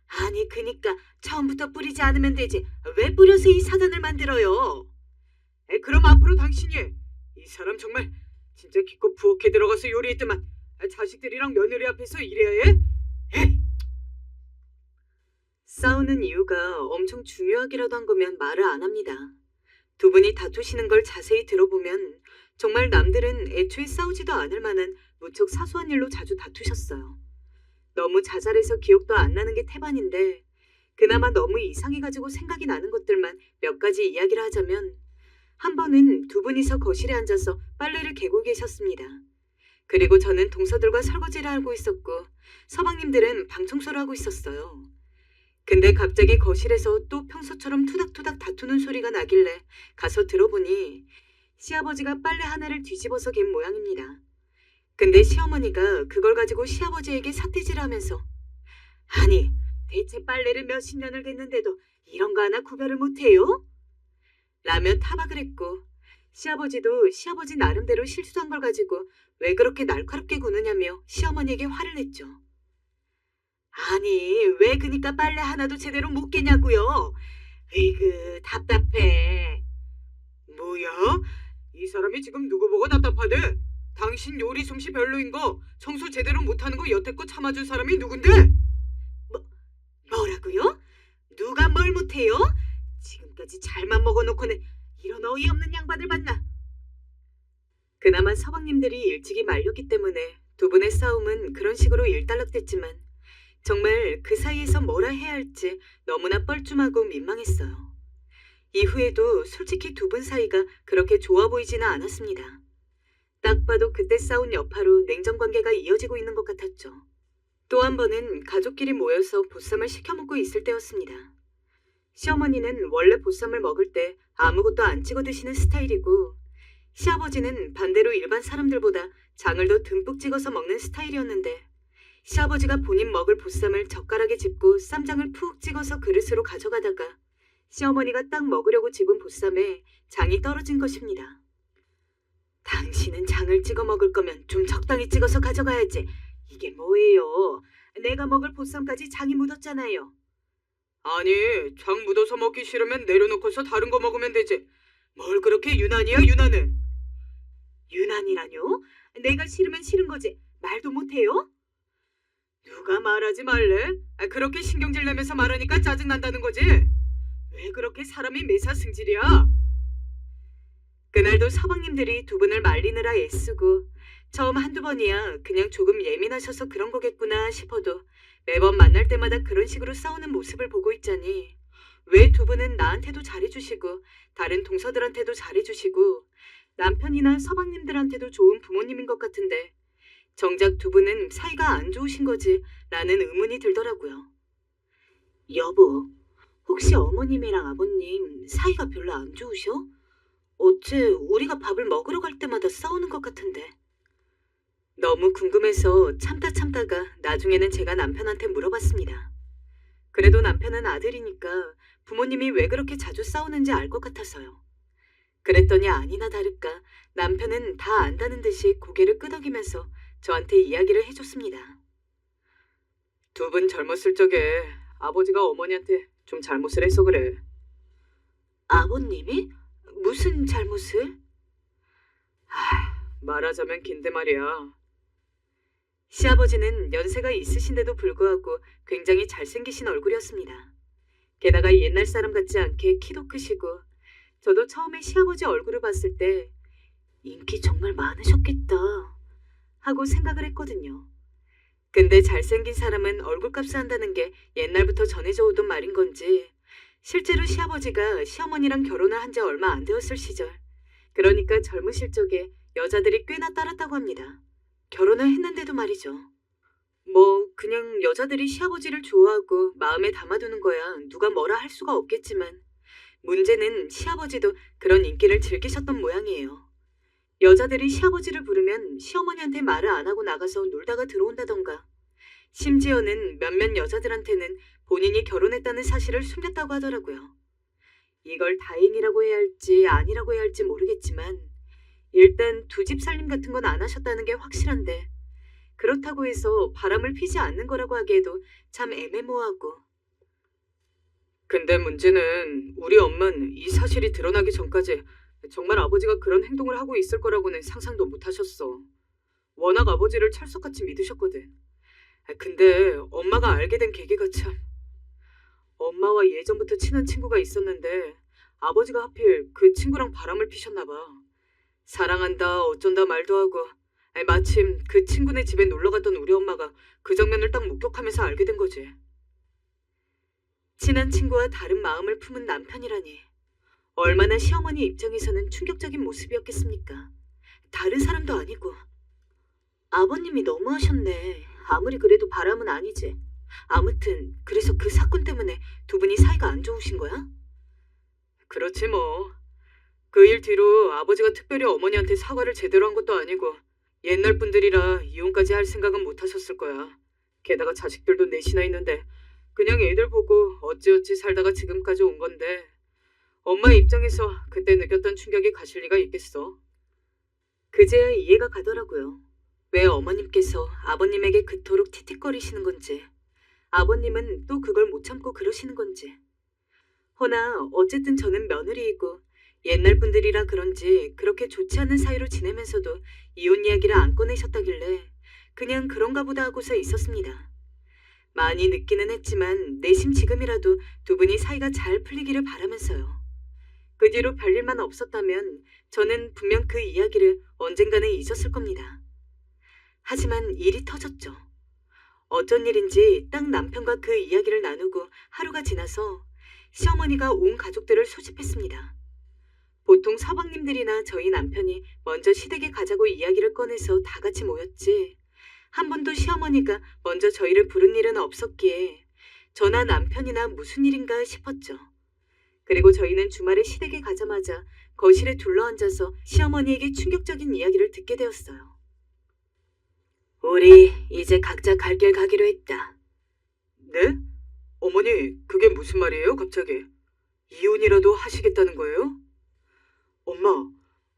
[SPEAKER 1] 아니, 그니까 처음부터 뿌리지 않으면 되지. 왜 뿌려서 이 사단을 만들어요? 그럼 앞으로 당신이 이 사람 정말 진짜 기껏 부엌에 들어가서 요리했더만 자식들이랑 며느리 앞에서 이래야 해? 에이! 싸우는 이유가 엄청 중요하기라도 한 거면 말을 안 합니다. 두 분이 다투시는 걸 자세히 들어보면 정말 남들은 애초에 싸우지도 않을 만한 무척 사소한 일로 자주 다투셨어요. 너무 자잘해서 기억도 안 나는 게 태반인데 그나마 너무 이상해가지고 생각이 나는 것들만 몇 가지 이야기를 하자면 한 번은 두 분이서 거실에 앉아서 빨래를 개고 계셨습니다. 그리고 저는 동서들과 설거지를 하고 있었고 서방님들은 방 청소를 하고 있었어요. 근데 갑자기 거실에서 또 평소처럼 투닥투닥 다투는 소리가 나길래 가서 들어보니 시아버지가 빨래 하나를 뒤집어서 갠 모양입니다. 근데 시어머니가 그걸 가지고 시아버지에게 삿대질을 하면서 아니, 대체 빨래를 몇십 년을 갰는데도 이런 거 하나 구별을 못해요? 라며 타박을 했고 시아버지도 시아버지 나름대로 실수한 걸 가지고 왜 그렇게 날카롭게 구느냐며 시어머니에게 화를 냈죠. 아니, 왜 그니까 빨래 하나도 제대로 못 개냐고요? 으이그, 답답해. 뭐야? 이 사람이 지금 누구 보고 답답하대? 당신 요리 솜씨 별로인 거, 청소 제대로 못하는 거 여태껏 참아준 사람이 누군데? 뭐라고요? 누가 뭘 못해요? 지금까지 잘만 먹어놓고는 이런 어이없는 양반을 봤나? 그나마 서방님들이 일찍이 말렸기 때문에 두 분의 싸움은 그런 식으로 일단락됐지만 정말 그 사이에서 뭐라 해야 할지 너무나 뻘쭘하고 민망했어요. 이후에도 솔직히 두 분 사이가 그렇게 좋아 보이지는 않았습니다. 딱 봐도 그때 싸운 여파로 냉전 관계가 이어지고 있는 것 같았죠. 또 한 번은 가족끼리 모여서 보쌈을 시켜 먹고 있을 때였습니다. 시어머니는 원래 보쌈을 먹을 때 아무것도 안 찍어 드시는 스타일이고, 시아버지는 반대로 일반 사람들보다 장을 더 듬뿍 찍어서 먹는 스타일이었는데, 시아버지가 본인 먹을 보쌈을 젓가락에 짚고 쌈장을 푹 찍어서 그릇으로 가져가다가 시어머니가 딱 먹으려고 집은 보쌈에 장이 떨어진 것입니다. 당신은 장을 찍어 먹을 거면 좀 적당히 찍어서 가져가야지. 이게 뭐예요? 내가 먹을 보쌈까지 장이 묻었잖아요. 아니, 장 묻어서 먹기 싫으면 내려놓고서 다른 거 먹으면 되지. 뭘 그렇게 유난이야, 유난은? 유난이라뇨? 내가 싫으면 싫은 거지. 말도 못해요? 누가 말하지 말래? 그렇게 신경질 내면서 말하니까 짜증난다는 거지? 왜 그렇게 사람이 매사승질이야? 그날도 서방님들이 두 분을 말리느라 애쓰고, 처음 한두 번이야 그냥 조금 예민하셔서 그런 거겠구나 싶어도 매번 만날 때마다 그런 식으로 싸우는 모습을 보고 있자니 왜 두 분은 나한테도 잘해주시고 다른 동서들한테도 잘해주시고 남편이나 서방님들한테도 좋은 부모님인 것 같은데 정작 두 분은 사이가 안 좋으신 거지 라는 의문이 들더라고요. 여보, 혹시 어머님이랑 아버님 사이가 별로 안 좋으셔? 어째 우리가 밥을 먹으러 갈 때마다 싸우는 것 같은데. 너무 궁금해서 참다가 나중에는 제가 남편한테 물어봤습니다. 그래도 남편은 아들이니까 부모님이 왜 그렇게 자주 싸우는지 알 것 같아서요. 그랬더니 아니나 다를까 남편은 다 안다는 듯이 고개를 끄덕이면서 저한테 이야기를 해줬습니다. 두 분 젊었을 적에 아버지가 어머니한테 좀 잘못을 해서 그래. 아버님이? 무슨 잘못을? 말하자면 긴데 말이야. 시아버지는 연세가 있으신데도 불구하고 굉장히 잘생기신 얼굴이었습니다. 게다가 옛날 사람 같지 않게 키도 크시고 저도 처음에 시아버지 얼굴을 봤을 때 인기 정말 많으셨겠다 하고 생각을 했거든요. 근데 잘생긴 사람은 얼굴값을 한다는 게 옛날부터 전해져 오던 말인 건지 실제로 시아버지가 시어머니랑 결혼을 한 지 얼마 안 되었을 시절, 그러니까 젊으실 적에 여자들이 꽤나 따랐다고 합니다. 결혼을 했는데도 말이죠. 뭐 그냥 여자들이 시아버지를 좋아하고 마음에 담아두는 거야 누가 뭐라 할 수가 없겠지만 문제는 시아버지도 그런 인기를 즐기셨던 모양이에요. 여자들이 시아버지를 부르면 시어머니한테 말을 안 하고 나가서 놀다가 들어온다던가 심지어는 몇몇 여자들한테는 본인이 결혼했다는 사실을 숨겼다고 하더라고요. 이걸 다행이라고 해야 할지 아니라고 해야 할지 모르겠지만 일단 두 집 살림 같은 건 안 하셨다는 게 확실한데 그렇다고 해서 바람을 피지 않는 거라고 하기에도 참 애매모호하고. 근데 문제는 우리 엄마는 이 사실이 드러나기 전까지 정말 아버지가 그런 행동을 하고 있을 거라고는 상상도 못 하셨어. 워낙 아버지를 찰석같이 믿으셨거든. 근데 엄마가 알게 된 계기가 참... 엄마와 예전부터 친한 친구가 있었는데 아버지가 하필 그 친구랑 바람을 피셨나 봐. 사랑한다 어쩐다 말도 하고 마침 그 친구네 집에 놀러갔던 우리 엄마가 그 장면을 딱 목격하면서 알게 된 거지. 친한 친구와 다른 마음을 품은 남편이라니 얼마나 시어머니 입장에서는 충격적인 모습이었겠습니까. 다른 사람도 아니고. 아버님이 너무하셨네. 아무리 그래도 바람은 아니지. 아무튼 그래서 그 사건 때문에 두 분이 사이가 안 좋으신 거야? 그렇지 뭐. 그 일 뒤로 아버지가 특별히 어머니한테 사과를 제대로 한 것도 아니고 옛날 분들이라 이혼까지 할 생각은 못 하셨을 거야. 게다가 자식들도 넷이나 있는데 그냥 애들 보고 어찌어찌 살다가 지금까지 온 건데 엄마 입장에서 그때 느꼈던 충격이 가실 리가 있겠어. 그제야 이해가 가더라고요. 왜 어머님께서 아버님에게 그토록 틱틱거리시는 건지, 아버님은 또 그걸 못 참고 그러시는 건지. 허나 어쨌든 저는 며느리이고 옛날 분들이라 그런지 그렇게 좋지 않은 사이로 지내면서도 이혼 이야기를 안 꺼내셨다길래 그냥 그런가 보다 하고서 있었습니다. 많이 늦기는 했지만 내심 지금이라도 두 분이 사이가 잘 풀리기를 바라면서요. 그 뒤로 별일만 없었다면 저는 분명 그 이야기를 언젠가는 잊었을 겁니다. 하지만 일이 터졌죠. 어쩐 일인지 딱 남편과 그 이야기를 나누고 하루가 지나서 시어머니가 온 가족들을 소집했습니다. 보통 서방님들이나 저희 남편이 먼저 시댁에 가자고 이야기를 꺼내서 다 같이 모였지. 한 번도 시어머니가 먼저 저희를 부른 일은 없었기에 저나 남편이나 무슨 일인가 싶었죠. 그리고 저희는 주말에 시댁에 가자마자 거실에 둘러앉아서 시어머니에게 충격적인 이야기를 듣게 되었어요. 우리 이제 각자 갈 길 가기로 했다. 네? 어머니, 그게 무슨 말이에요, 갑자기? 이혼이라도 하시겠다는 거예요? 엄마,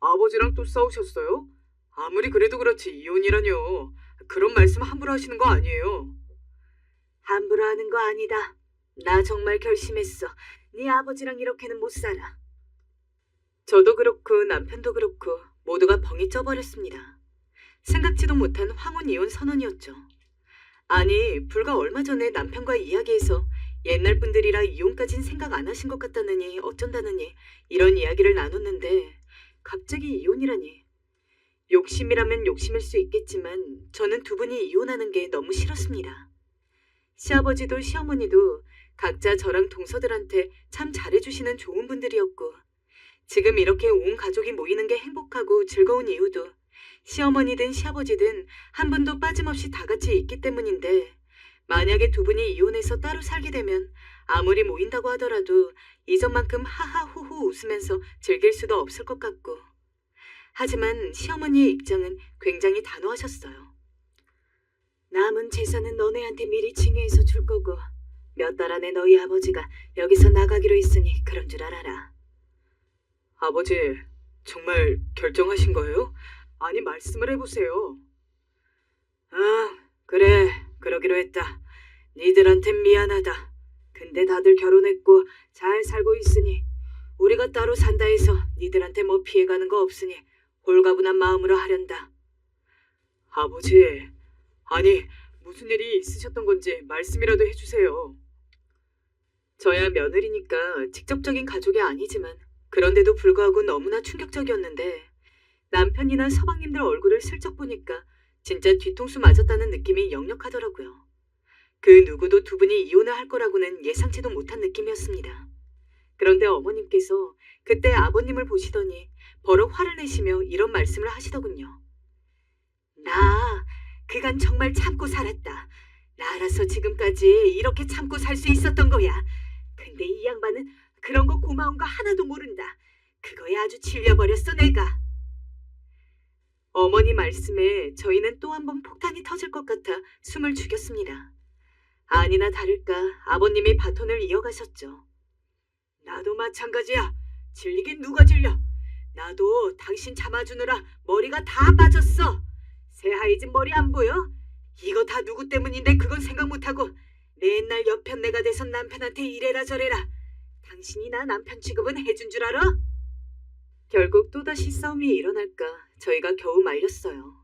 [SPEAKER 1] 아버지랑 또 싸우셨어요? 아무리 그래도 그렇지 이혼이라뇨. 그런 말씀 함부로 하시는 거 아니에요. 함부로 하는 거 아니다. 나 정말 결심했어. 네 아버지랑 이렇게는 못 살아. 저도 그렇고 남편도 그렇고 모두가 벙이 쪄버렸습니다. 생각지도 못한 황혼 이혼 선언이었죠. 아니, 불과 얼마 전에 남편과 이야기해서 옛날 분들이라 이혼까진 생각 안 하신 것 같다느니 어쩐다느니 이런 이야기를 나눴는데 갑자기 이혼이라니. 욕심이라면 욕심일 수 있겠지만 저는 두 분이 이혼하는 게 너무 싫었습니다. 시아버지도 시어머니도 각자 저랑 동서들한테 참 잘해주시는 좋은 분들이었고 지금 이렇게 온 가족이 모이는 게 행복하고 즐거운 이유도 시어머니든 시아버지든 한 분도 빠짐없이 다 같이 있기 때문인데 만약에 두 분이 이혼해서 따로 살게 되면 아무리 모인다고 하더라도 이전만큼 하하호호 웃으면서 즐길 수도 없을 것 같고 하지만 시어머니의 입장은 굉장히 단호하셨어요. 남은 재산은 너네한테 미리 증여해서 줄 거고 몇 달 안에 너희 아버지가 여기서 나가기로 했으니 그런 줄 알아라. 아버지, 정말 결정하신 거예요? 아니, 말씀을 해보세요. 아, 그래, 그러기로 했다. 니들한텐 미안하다. 근데 다들 결혼했고 잘 살고 있으니 우리가 따로 산다 해서 니들한테 뭐 피해가는 거 없으니 홀가분한 마음으로 하련다. 아버지, 아니 무슨 일이 있으셨던 건지 말씀이라도 해주세요. 저야 며느리니까 직접적인 가족이 아니지만 그런데도 불구하고 너무나 충격적이었는데 남편이나 서방님들 얼굴을 슬쩍 보니까 진짜 뒤통수 맞았다는 느낌이 역력하더라고요. 그 누구도 두 분이 이혼을 할 거라고는 예상치도 못한 느낌이었습니다. 그런데 어머님께서 그때 아버님을 보시더니 버럭 화를 내시며 이런 말씀을 하시더군요. 나 그간 정말 참고 살았다. 나라서 지금까지 이렇게 참고 살 수 있었던 거야. 근데 이 양반은 그런 거 고마운 거 하나도 모른다. 그거에 아주 질려버렸어 내가. 어머니 말씀에 저희는 또 한 번 폭탄이 터질 것 같아 숨을 죽였습니다. 아니나 다를까 아버님이 바톤을 이어가셨죠. 나도 마찬가지야. 질리긴 누가 질려. 나도 당신 참아주느라 머리가 다 빠졌어. 새하얘진 머리 안 보여? 이거 다 누구 때문인데 그건 생각 못하고 맨날 옆편 내가 돼선 남편한테 이래라 저래라. 당신이 나 남편 취급은 해준 줄 알아? 결국 또다시 싸움이 일어날까 저희가 겨우 말렸어요.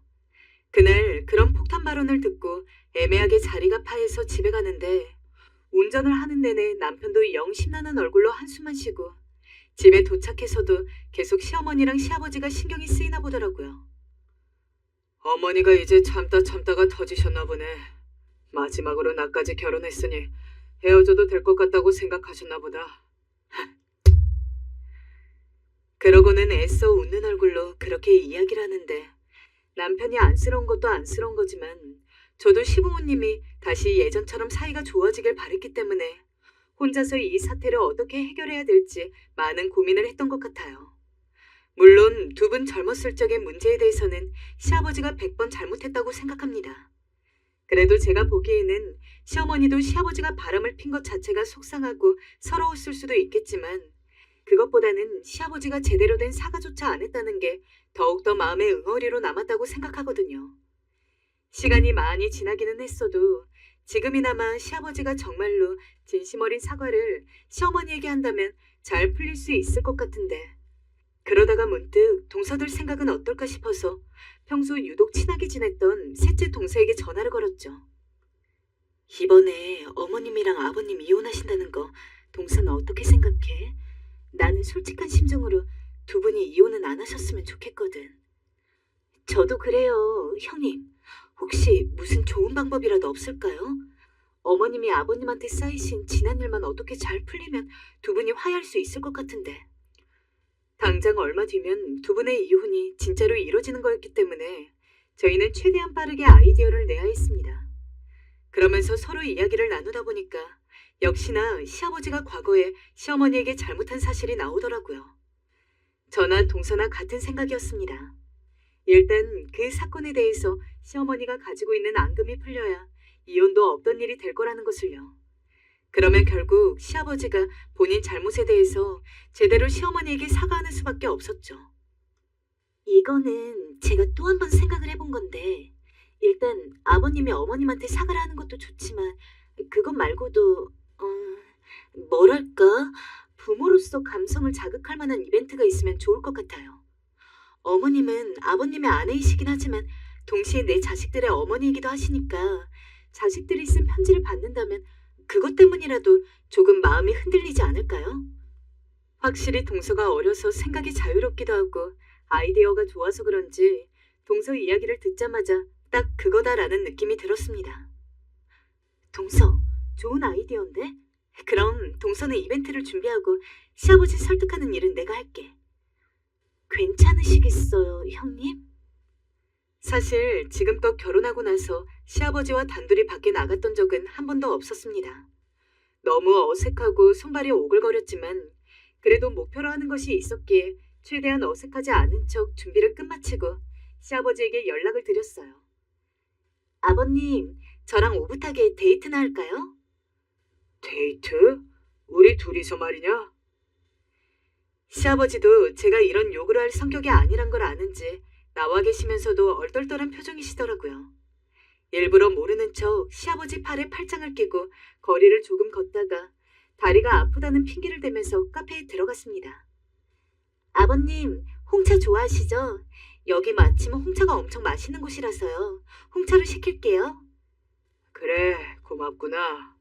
[SPEAKER 1] 그날 그런 폭탄 발언을 듣고 애매하게 자리가 파해서 집에 가는데 운전을 하는 내내 남편도 영 심란한 얼굴로 한숨만 쉬고 집에 도착해서도 계속 시어머니랑 시아버지가 신경이 쓰이나 보더라고요. 어머니가 이제 참다가 터지셨나 보네. 마지막으로 나까지 결혼했으니 헤어져도 될 것 같다고 생각하셨나 보다. 그러고는 애써 웃는 얼굴로 그렇게 이야기를 하는데 남편이 안쓰러운 것도 안쓰러운 거지만 저도 시부모님이 다시 예전처럼 사이가 좋아지길 바랬기 때문에 혼자서 이 사태를 어떻게 해결해야 될지 많은 고민을 했던 것 같아요. 물론 두 분 젊었을 적의 문제에 대해서는 시아버지가 100번 잘못했다고 생각합니다. 그래도 제가 보기에는 시어머니도 시아버지가 바람을 핀 것 자체가 속상하고 서러웠을 수도 있겠지만 그것보다는 시아버지가 제대로 된 사과조차 안 했다는 게 더욱더 마음의 응어리로 남았다고 생각하거든요. 시간이 많이 지나기는 했어도 지금이나마 시아버지가 정말로 진심 어린 사과를 시어머니에게 한다면 잘 풀릴 수 있을 것 같은데 그러다가 문득 동서들 생각은 어떨까 싶어서 평소 유독 친하게 지냈던 셋째 동서에게 전화를 걸었죠. 이번에 어머님이랑 아버님 이혼하신다는 거 동서는 어떻게 생각해? 나는 솔직한 심정으로 두 분이 이혼은 안 하셨으면 좋겠거든. 저도 그래요, 형님.
[SPEAKER 2] 혹시 무슨 좋은 방법이라도 없을까요? 어머님이 아버님한테 쌓이신 지난 일만 어떻게 잘 풀리면 두 분이 화해할 수 있을 것 같은데. 당장 얼마 뒤면 두 분의 이혼이 진짜로 이루어지는 거였기 때문에 저희는 최대한 빠르게 아이디어를 내야 했습니다. 그러면서 서로 이야기를 나누다 보니까 역시나 시아버지가 과거에 시어머니에게 잘못한 사실이 나오더라고요. 저나 동서나 같은 생각이었습니다. 일단 그 사건에 대해서 시어머니가 가지고 있는 앙금이 풀려야 이혼도 없던 일이 될 거라는 것을요. 그러면 결국 시아버지가 본인 잘못에 대해서 제대로 시어머니에게 사과하는 수밖에 없었죠. 이거는 제가 또 한 번 생각을 해본 건데, 일단 아버님이 어머님한테 사과를 하는 것도 좋지만 그것 말고도 뭐랄까, 부모로서 감성을 자극할 만한 이벤트가 있으면 좋을 것 같아요. 어머님은 아버님의 아내이시긴 하지만 동시에 내 자식들의 어머니이기도 하시니까 자식들이 쓴 편지를 받는다면 그것 때문이라도 조금 마음이 흔들리지 않을까요? 확실히 동서가 어려서 생각이 자유롭기도 하고 아이디어가 좋아서 그런지 동서 이야기를 듣자마자 딱 그거다라는 느낌이 들었습니다. 동서, 좋은 아이디어인데? 그럼 동서는 이벤트를 준비하고 시아버지 설득하는 일은 내가 할게. 괜찮으시겠어요, 형님? 사실 지금껏 결혼하고 나서 시아버지와 단둘이 밖에 나갔던 적은 한 번도 없었습니다. 너무 어색하고 손발이 오글거렸지만 그래도 목표로 하는 것이 있었기에 최대한 어색하지 않은 척 준비를 끝마치고 시아버지에게 연락을 드렸어요. 아버님, 저랑 오붓하게 데이트나 할까요? 데이트? 우리 둘이서 말이냐? 시아버지도 제가 이런 요구를 할 성격이 아니란 걸 아는지 나와 계시면서도 얼떨떨한 표정이시더라고요. 일부러 모르는 척 시아버지 팔에 팔짱을 끼고 거리를 조금 걷다가 다리가 아프다는 핑계를 대면서 카페에 들어갔습니다. 아버님, 홍차 좋아하시죠? 여기 마침 홍차가 엄청 맛있는 곳이라서요. 홍차를 시킬게요. 그래, 고맙구나.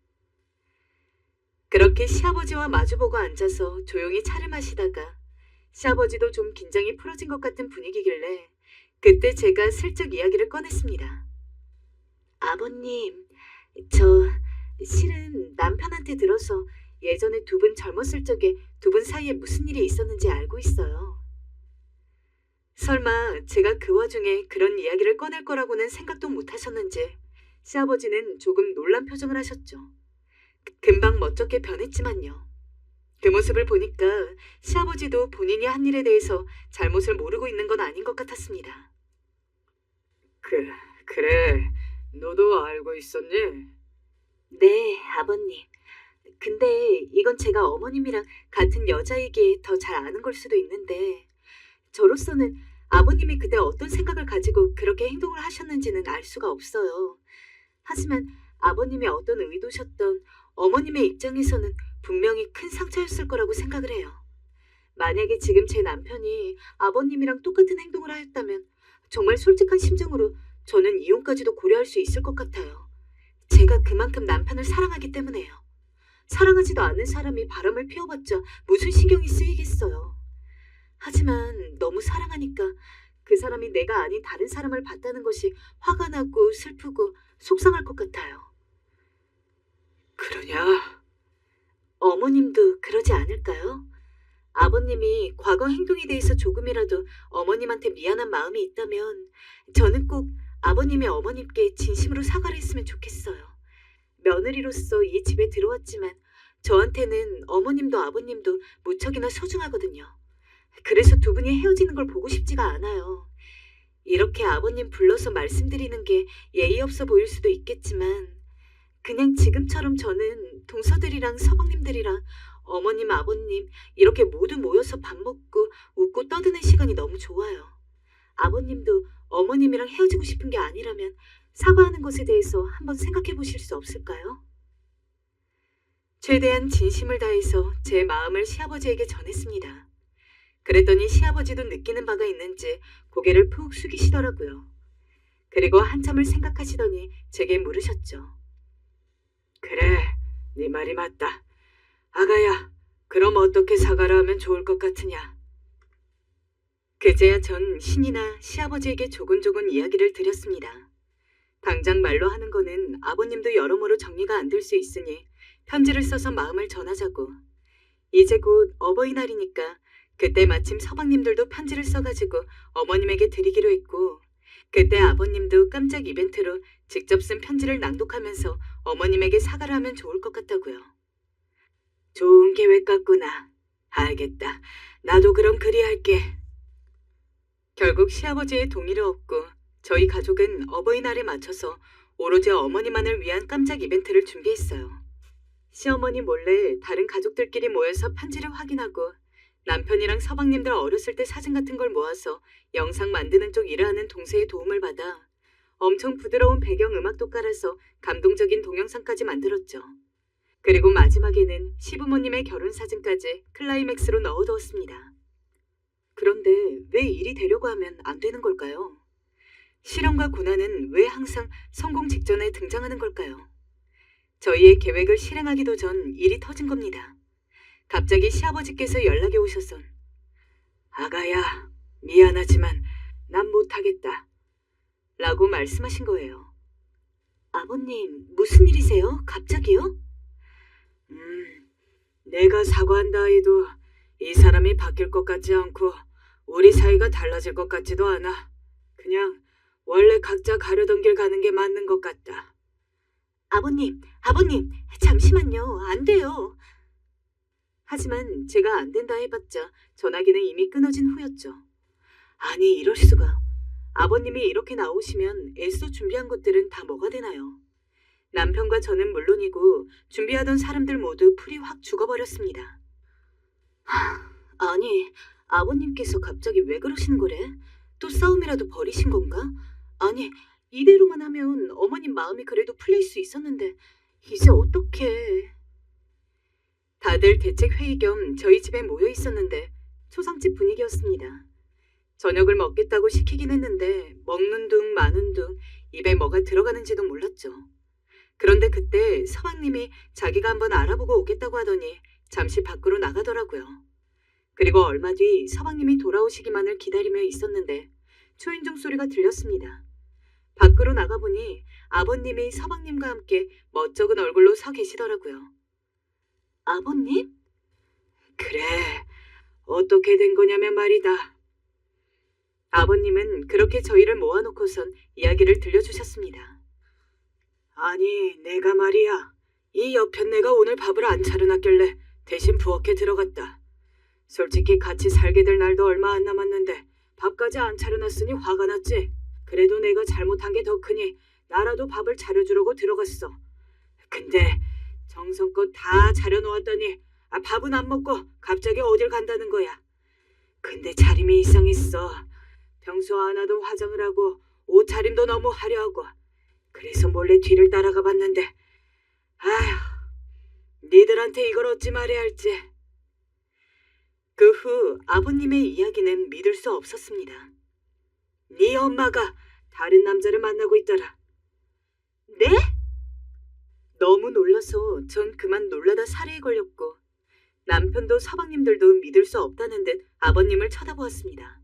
[SPEAKER 2] 그렇게 시아버지와 마주보고 앉아서 조용히 차를 마시다가 시아버지도 좀 긴장이 풀어진 것 같은 분위기길래 그때 제가 슬쩍 이야기를 꺼냈습니다. 아버님, 저 실은 남편한테 들어서 예전에 두 분 젊었을 적에 두 분 사이에 무슨 일이 있었는지 알고 있어요. 설마 제가 그 와중에 그런 이야기를 꺼낼 거라고는 생각도 못 하셨는지 시아버지는 조금 놀란 표정을 하셨죠. 금방 멋쩍게 변했지만요. 그 모습을 보니까 시아버지도 본인이 한 일에 대해서 잘못을 모르고 있는 건 아닌 것 같았습니다. 그래. 너도 알고 있었니? 네, 아버님. 근데 이건 제가 어머님이랑 같은 여자이기에 더 잘 아는 걸 수도 있는데 저로서는 아버님이 그때 어떤 생각을 가지고 그렇게 행동을 하셨는지는 알 수가 없어요. 하지만 아버님이 어떤 의도셨던 어머님의 입장에서는 분명히 큰 상처였을 거라고 생각을 해요. 만약에 지금 제 남편이 아버님이랑 똑같은 행동을 하였다면 정말 솔직한 심정으로 저는 이혼까지도 고려할 수 있을 것 같아요. 제가 그만큼 남편을 사랑하기 때문에요. 사랑하지도 않는 사람이 바람을 피워봤자 무슨 신경이 쓰이겠어요. 하지만 너무 사랑하니까 그 사람이 내가 아닌 다른 사람을 봤다는 것이 화가 나고 슬프고 속상할 것 같아요. 그러냐? 어머님도 그러지 않을까요? 아버님이 과거 행동에 대해서 조금이라도 어머님한테 미안한 마음이 있다면 저는 꼭 아버님이 어머님께 진심으로 사과를 했으면 좋겠어요. 며느리로서 이 집에 들어왔지만 저한테는 어머님도 아버님도 무척이나 소중하거든요. 그래서 두 분이 헤어지는 걸 보고 싶지가 않아요. 이렇게 아버님 불러서 말씀드리는 게 예의 없어 보일 수도 있겠지만 그냥 지금처럼 저는 동서들이랑 서방님들이랑 어머님, 아버님 이렇게 모두 모여서 밥 먹고 웃고 떠드는 시간이 너무 좋아요. 아버님도 어머님이랑 헤어지고 싶은 게 아니라면 사과하는 것에 대해서 한번 생각해 보실 수 없을까요? 최대한 진심을 다해서 제 마음을 시아버지에게 전했습니다. 그랬더니 시아버지도 느끼는 바가 있는지 고개를 푹 숙이시더라고요. 그리고 한참을 생각하시더니 제게 물으셨죠. 그래, 네 말이 맞다. 아가야, 그럼 어떻게 사과를 하면 좋을 것 같으냐? 그제야 전 신이나 시아버지에게 조곤조곤 이야기를 드렸습니다.
[SPEAKER 1] 당장 말로 하는 거는 아버님도 여러모로 정리가 안 될 수 있으니 편지를 써서 마음을 전하자고. 이제 곧 어버이날이니까 그때 마침 서방님들도 편지를 써가지고 어머님에게 드리기로 했고, 그때 아버님도 깜짝 이벤트로 직접 쓴 편지를 낭독하면서 어머님에게 사과를 하면 좋을 것 같다고요. 좋은 계획 같구나. 알겠다. 나도 그럼 그리할게. 결국 시아버지의 동의를 얻고 저희 가족은 어버이날에 맞춰서 오로지 어머니만을 위한 깜짝 이벤트를 준비했어요. 시어머니 몰래 다른 가족들끼리 모여서 편지를 확인하고, 남편이랑 서방님들 어렸을 때 사진 같은 걸 모아서 영상 만드는 쪽 일을 하는 동생의 도움을 받아 엄청 부드러운 배경 음악도 깔아서 감동적인 동영상까지 만들었죠. 그리고 마지막에는 시부모님의 결혼 사진까지 클라이맥스로 넣어두었습니다. 그런데 왜 이리 되려고 하면 안 되는 걸까요? 시련과 고난은 왜 항상 성공 직전에 등장하는 걸까요? 저희의 계획을 실행하기도 전 일이 터진 겁니다. 갑자기 시아버지께서 연락이 오셔선 아가야, 미안하지만 난 못하겠다 라고 말씀하신 거예요. 아버님, 무슨 일이세요? 갑자기요? 내가 사과한다 해도 이 사람이 바뀔 것 같지 않고 우리 사이가 달라질 것 같지도 않아. 그냥 원래 각자 가려던 길 가는 게 맞는 것 같다. 아버님, 잠시만요. 안 돼요. 하지만 제가 안 된다 해봤자 전화기는 이미 끊어진 후였죠. 아니, 이럴 수가. 아버님이 이렇게 나오시면 애써 준비한 것들은 다 뭐가 되나요? 남편과 저는 물론이고 준비하던 사람들 모두 풀이 확 죽어버렸습니다. 아니, 아버님께서 갑자기 왜 그러시는 거래? 또 싸움이라도 벌이신 건가? 아니, 이대로만 하면 어머님 마음이 그래도 풀릴 수 있었는데 이제 어떡해. 다들 대책 회의 겸 저희 집에 모여 있었는데 초상집 분위기였습니다. 저녁을 먹겠다고 시키긴 했는데 먹는 둥 마는 둥 입에 뭐가 들어가는지도 몰랐죠. 그런데 그때 서방님이 자기가 한번 알아보고 오겠다고 하더니 잠시 밖으로 나가더라고요. 그리고 얼마 뒤 서방님이 돌아오시기만을 기다리며 있었는데 초인종 소리가 들렸습니다. 밖으로 나가보니 아버님이 서방님과 함께 멋쩍은 얼굴로 서 계시더라고요. 아버님? 그래, 어떻게 된 거냐면 말이다. 아버님은 그렇게 저희를 모아놓고선 이야기를 들려주셨습니다. 아니, 내가 말이야. 이 여편네가 오늘 밥을 안 차려놨길래 대신 부엌에 들어갔다. 솔직히 같이 살게 될 날도 얼마 안 남았는데 밥까지 안 차려놨으니 화가 났지. 그래도 내가 잘못한 게 더 크니 나라도 밥을 차려주려고 들어갔어. 근데 정성껏 다 차려놓았더니 밥은 안 먹고 갑자기 어딜 간다는 거야. 근데 차림이 이상했어. 평소 안 하던 화장을 하고 옷차림도 너무 화려하고. 그래서 몰래 뒤를 따라가 봤는데 아휴, 니들한테 이걸 어찌 말해야 할지. 그 후 아버님의 이야기는 믿을 수 없었습니다. 네 엄마가 다른 남자를 만나고 있더라. 네? 너무 놀라서 전 그만 놀라다 살해에 걸렸고, 남편도 서방님들도 믿을 수 없다는 듯 아버님을 쳐다보았습니다.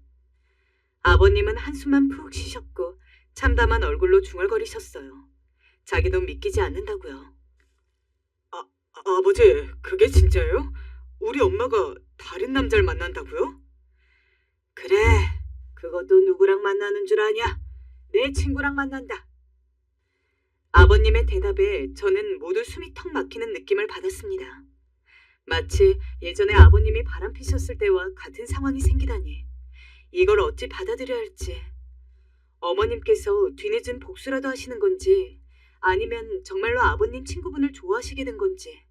[SPEAKER 1] 아버님은 한숨만 푹 쉬셨고 참담한 얼굴로 중얼거리셨어요. 자기도 믿기지 않는다고요. 아버지, 그게 진짜예요? 우리 엄마가 다른 남자를 만난다고요? 그래, 그것도 누구랑 만나는 줄 아냐? 내 친구랑 만난다. 아버님의 대답에 저는 모두 숨이 턱 막히는 느낌을 받았습니다. 마치 예전에 아버님이 바람 피셨을 때와 같은 상황이 생기다니. 이걸 어찌 받아들여야 할지. 어머님께서 뒤늦은 복수라도 하시는 건지, 아니면 정말로 아버님 친구분을 좋아하시게 된 건지.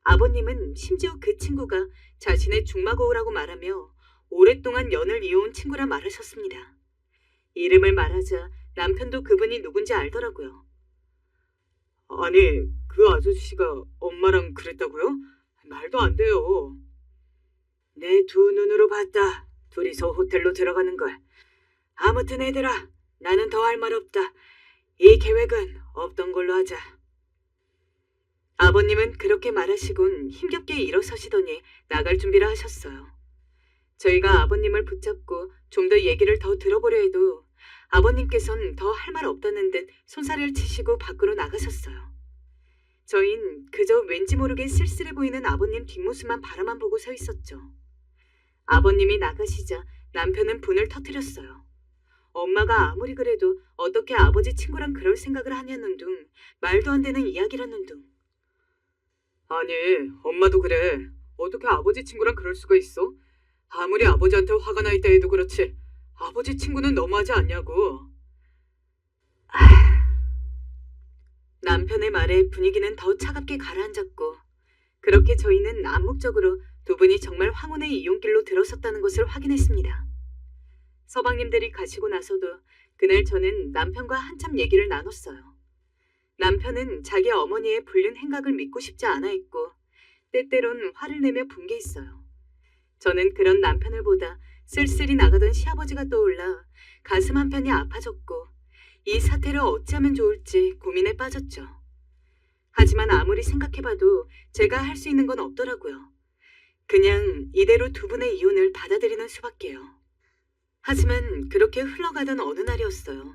[SPEAKER 1] 아버님은 심지어 그 친구가 자신의 중마고우라고 말하며 오랫동안 연을 이어온 친구라 말하셨습니다. 이름을 말하자 남편도 그분이 누군지 알더라고요. 아니, 그 아저씨가 엄마랑 그랬다고요? 말도 안 돼요. 내 두 눈으로 봤다. 둘이서 호텔로 들어가는 걸. 아무튼 애들아, 나는 더 할 말 없다. 이 계획은 없던 걸로 하자. 아버님은 그렇게 말하시곤 힘겹게 일어서시더니 나갈 준비를 하셨어요. 저희가 아버님을 붙잡고 좀 더 얘기를 더 들어보려 해도
[SPEAKER 2] 아버님께선 더 할 말 없다는 듯 손사래를 치시고 밖으로 나가셨어요. 저흰 그저 왠지 모르게 쓸쓸해 보이는 아버님 뒷모습만 바라만 보고 서 있었죠. 아버님이 나가시자 남편은 분을 터뜨렸어요. 엄마가 아무리 그래도 어떻게 아버지 친구랑 그럴 생각을 하냐는 둥, 말도 안 되는 이야기라는 둥.
[SPEAKER 1] 아니, 엄마도 그래. 어떻게 아버지 친구랑 그럴 수가 있어? 아무리 아버지한테 화가 나 있다 해도 그렇지. 아버지 친구는 너무하지 않냐고.
[SPEAKER 2] 남편의 말에 분위기는 더 차갑게 가라앉았고 그렇게 저희는 암묵적으로 두 분이 정말 황혼의 이용길로 들어섰다는 것을 확인했습니다. 서방님들이 가시고 나서도 그날 저는 남편과 한참 얘기를 나눴어요. 남편은 자기 어머니의 불륜 행각을 믿고 싶지 않아 했고 때때론 화를 내며 분개했어요. 저는 그런 남편을 보다 쓸쓸히 나가던 시아버지가 떠올라 가슴 한편이 아파졌고 이 사태를 어찌하면 좋을지 고민에 빠졌죠. 하지만 아무리 생각해봐도 제가 할 수 있는 건 없더라고요. 그냥 이대로 두 분의 이혼을 받아들이는 수밖에요. 하지만 그렇게 흘러가던 어느 날이었어요.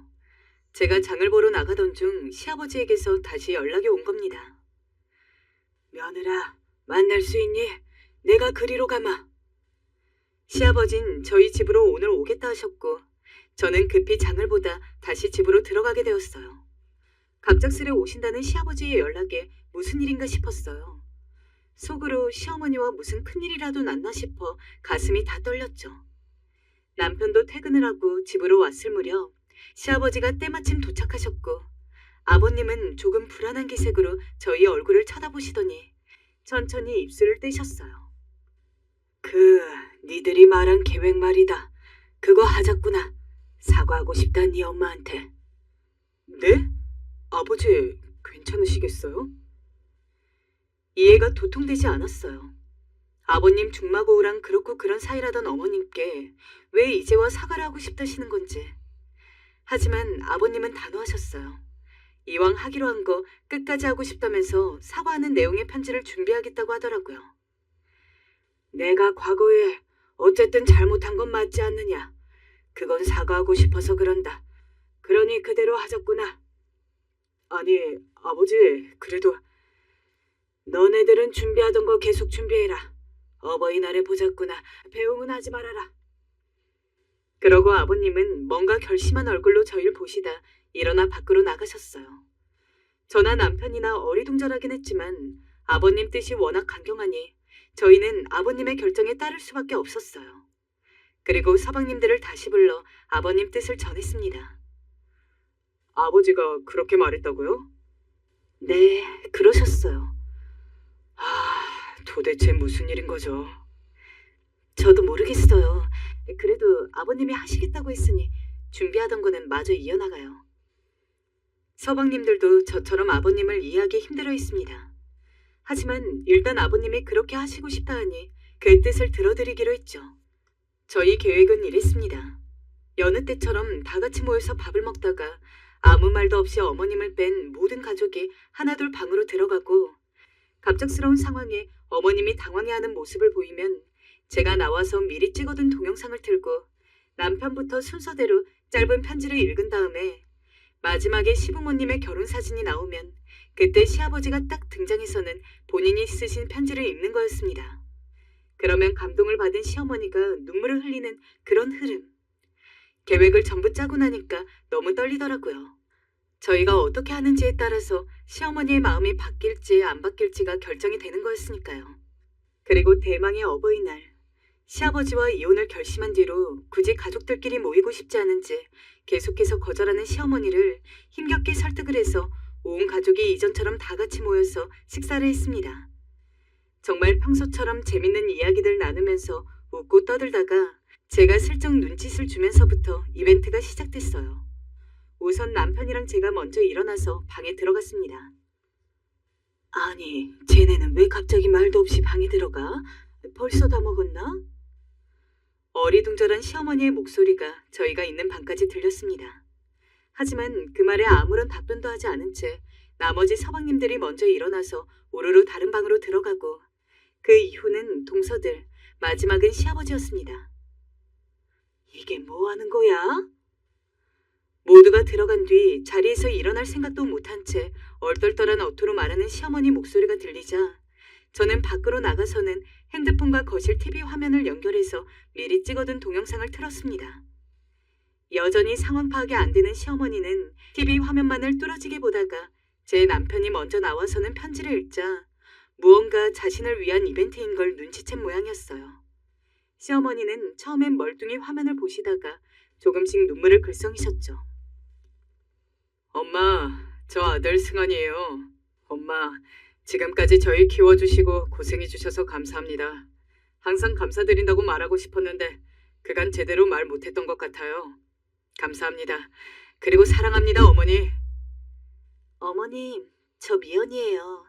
[SPEAKER 2] 제가 장을 보러 나가던 중 시아버지에게서 다시 연락이 온 겁니다. 며느라, 만날 수 있니? 내가 그리로 가마. 시아버진 저희 집으로 오늘 오겠다 하셨고 저는 급히 장을 보다 다시 집으로 들어가게 되었어요. 갑작스레 오신다는 시아버지의 연락에 무슨 일인가 싶었어요. 속으로 시어머니와 무슨 큰일이라도 났나 싶어 가슴이 다 떨렸죠. 남편도 퇴근을 하고 집으로 왔을 무렵 시아버지가 때마침 도착하셨고 아버님은 조금 불안한 기색으로 저희 얼굴을 쳐다보시더니 천천히 입술을 떼셨어요. 니들이 말한 계획 말이다. 그거 하자꾸나. 사과하고 싶다 네 엄마한테.
[SPEAKER 1] 네? 아버지, 괜찮으시겠어요?
[SPEAKER 2] 이해가 도통되지 않았어요. 아버님 중마고우랑 그렇고 그런 사이라던 어머님께 왜 이제와 사과를 하고 싶다시는 건지. 하지만 아버님은 단호하셨어요. 이왕 하기로 한 거 끝까지 하고 싶다면서 사과하는 내용의 편지를 준비하겠다고 하더라고요. 내가 과거에 어쨌든 잘못한 건 맞지 않느냐. 그건 사과하고 싶어서 그런다. 그러니 그대로 하자꾸나.
[SPEAKER 1] 아니, 아버지, 그래도
[SPEAKER 2] 너네들은 준비하던 거 계속 준비해라. 어버이날에 보자꾸나. 배웅은 하지 말아라. 그러고 아버님은 뭔가 결심한 얼굴로 저희를 보시다 일어나 밖으로 나가셨어요. 저나 남편이나 어리둥절하긴 했지만 아버님 뜻이 워낙 강경하니 저희는 아버님의 결정에 따를 수밖에 없었어요. 그리고 서방님들을 다시 불러 아버님 뜻을 전했습니다.
[SPEAKER 1] 아버지가 그렇게 말했다고요?
[SPEAKER 2] 네, 그러셨어요.
[SPEAKER 1] 도대체 무슨 일인 거죠?
[SPEAKER 2] 저도 모르겠어요. 그래도 아버님이 하시겠다고 했으니 준비하던 거는 마저 이어나가요. 서방님들도 저처럼 아버님을 이해하기 힘들어 했습니다. 하지만 일단 아버님이 그렇게 하시고 싶다 하니 그 뜻을 들어드리기로 했죠. 저희 계획은 이랬습니다. 여느 때처럼 다 같이 모여서 밥을 먹다가 아무 말도 없이 어머님을 뺀 모든 가족이 하나둘 방으로 들어가고 갑작스러운 상황에 어머님이 당황해하는 모습을 보이면 제가 나와서 미리 찍어둔 동영상을 틀고 남편부터 순서대로 짧은 편지를 읽은 다음에 마지막에 시부모님의 결혼사진이 나오면 그때 시아버지가 딱 등장해서는 본인이 쓰신 편지를 읽는 거였습니다. 그러면 감동을 받은 시어머니가 눈물을 흘리는 그런 흐름. 계획을 전부 짜고 나니까 너무 떨리더라고요. 저희가 어떻게 하는지에 따라서 시어머니의 마음이 바뀔지 안 바뀔지가 결정이 되는 거였으니까요. 그리고 대망의 어버이날, 시아버지와 이혼을 결심한 뒤로 굳이 가족들끼리 모이고 싶지 않은지 계속해서 거절하는 시어머니를 힘겹게 설득을 해서 온 가족이 이전처럼 다 같이 모여서 식사를 했습니다. 정말 평소처럼 재밌는 이야기들 나누면서 웃고 떠들다가 제가 슬쩍 눈짓을 주면서부터 이벤트가 시작됐어요. 우선 남편이랑 제가 먼저 일어나서 방에 들어갔습니다. 아니, 쟤네는 왜 갑자기 말도 없이 방에 들어가? 벌써 다 먹었나? 어리둥절한 시어머니의 목소리가 저희가 있는 방까지 들렸습니다. 하지만 그 말에 아무런 답변도 하지 않은 채 나머지 서방님들이 먼저 일어나서 우르르 다른 방으로 들어가고 그 이후는 동서들, 마지막은 시아버지였습니다. 이게 뭐 하는 거야?
[SPEAKER 1] 모두가 들어간 뒤 자리에서 일어날 생각도 못한 채 얼떨떨한 어투로 말하는 시어머니 목소리가 들리자 저는 밖으로 나가서는 핸드폰과 거실 TV 화면을 연결해서 미리 찍어둔 동영상을 틀었습니다. 여전히 상황 파악이 안 되는 시어머니는 TV 화면만을 뚫어지게 보다가 제 남편이 먼저 나와서는 편지를 읽자 무언가 자신을 위한 이벤트인 걸 눈치챈 모양이었어요. 시어머니는 처음엔 멀뚱히 화면을 보시다가 조금씩 눈물을 글썽이셨죠. 엄마, 저 아들 승환이에요. 엄마, 지금까지 저희 키워주시고 고생해주셔서 감사합니다. 항상 감사드린다고 말하고 싶었는데 그간 제대로 말 못했던 것 같아요. 감사합니다. 그리고 사랑합니다, 어머니. 어머님, 저 미연이에요.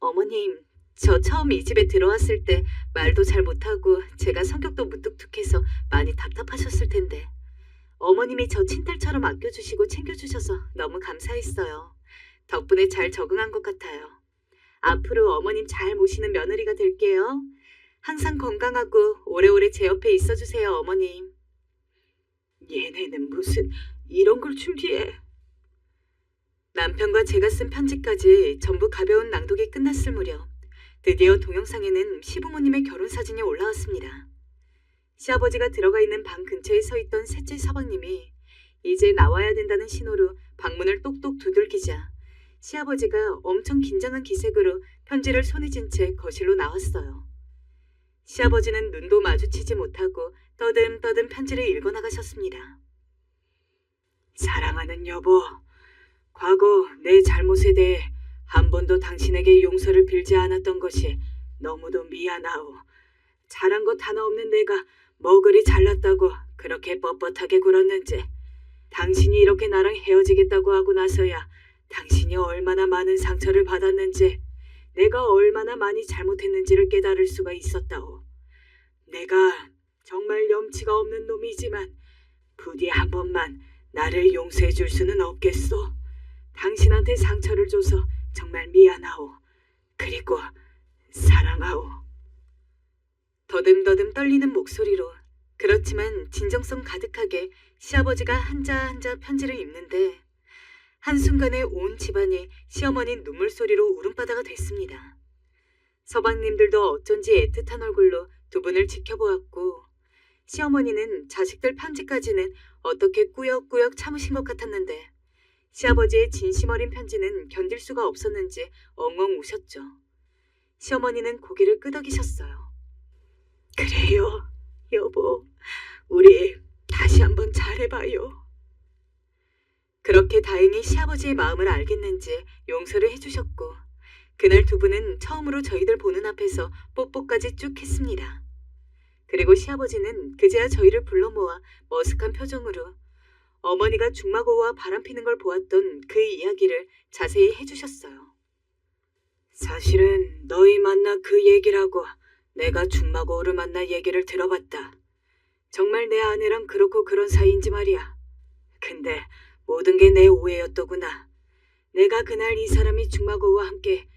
[SPEAKER 1] 어머님, 저 처음 이 집에 들어왔을 때 말도 잘 못하고 제가 성격도 무뚝뚝해서 많이 답답하셨을 텐데 어머님이 저 친딸처럼 아껴주시고 챙겨주셔서 너무 감사했어요. 덕분에 잘 적응한 것 같아요. 앞으로 어머님 잘 모시는 며느리가 될게요. 항상 건강하고 오래오래 제 옆에 있어주세요, 어머님. 얘네는 무슨 이런 걸 준비해. 남편과 제가 쓴 편지까지 전부 가벼운 낭독이 끝났을 무렵 드디어 동영상에는 시부모님의 결혼 사진이 올라왔습니다. 시아버지가 들어가 있는 방 근처에 서 있던 셋째 서방님이 이제 나와야 된다는 신호로 방문을 똑똑 두들기자 시아버지가 엄청 긴장한 기색으로 편지를 손에 쥔 채 거실로 나왔어요. 시아버지는 눈도 마주치지 못하고 떠듬떠듬 편지를 읽어나가셨습니다. 사랑하는 여보, 과거 내 잘못에 대해 한 번도 당신에게 용서를 빌지 않았던 것이 너무도 미안하오. 잘한 것 하나 없는 내가 뭐 그리 잘났다고 그렇게 뻣뻣하게 굴었는지, 당신이 이렇게 나랑 헤어지겠다고 하고 나서야 당신이 얼마나 많은 상처를 받았는지, 내가 얼마나 많이 잘못했는지를 깨달을 수가 있었다오. 내가 정말 염치가 없는 놈이지만 부디 한 번만 나를 용서해 줄 수는 없겠소. 당신한테 상처를 줘서 정말 미안하오. 그리고 사랑하오. 더듬더듬 떨리는 목소리로 그렇지만 진정성 가득하게 시아버지가 한자 한자 편지를 읽는데 한순간에 온 집안이 시어머니 눈물 소리로 울음바다가 됐습니다. 서방님들도 어쩐지 애틋한 얼굴로 두 분을 지켜보았고 시어머니는 자식들 편지까지는 어떻게 꾸역꾸역 참으신 것 같았는데 시아버지의 진심 어린 편지는 견딜 수가 없었는지 엉엉 우셨죠. 시어머니는 고개를 끄덕이셨어요. 그래요, 여보. 우리 다시 한번 잘해봐요. 그렇게 다행히 시아버지의 마음을 알겠는지 용서를 해주셨고 그날 두 분은 처음으로 저희들 보는 앞에서 뽀뽀까지 쭉 했습니다. 그리고 시아버지는 그제야 저희를 불러 모아 머쓱한 표정으로 어머니가 중마고우와 바람피는 걸 보았던 그 이야기를 자세히 해주셨어요. 사실은 너희 만나 그 얘기라고 내가 중마고우를 만나 얘기를 들어봤다. 정말 내 아내랑 그렇고 그런 사이인지 말이야. 근데 모든 게 내 오해였더구나. 내가 그날 이 사람이 중마고우와 함께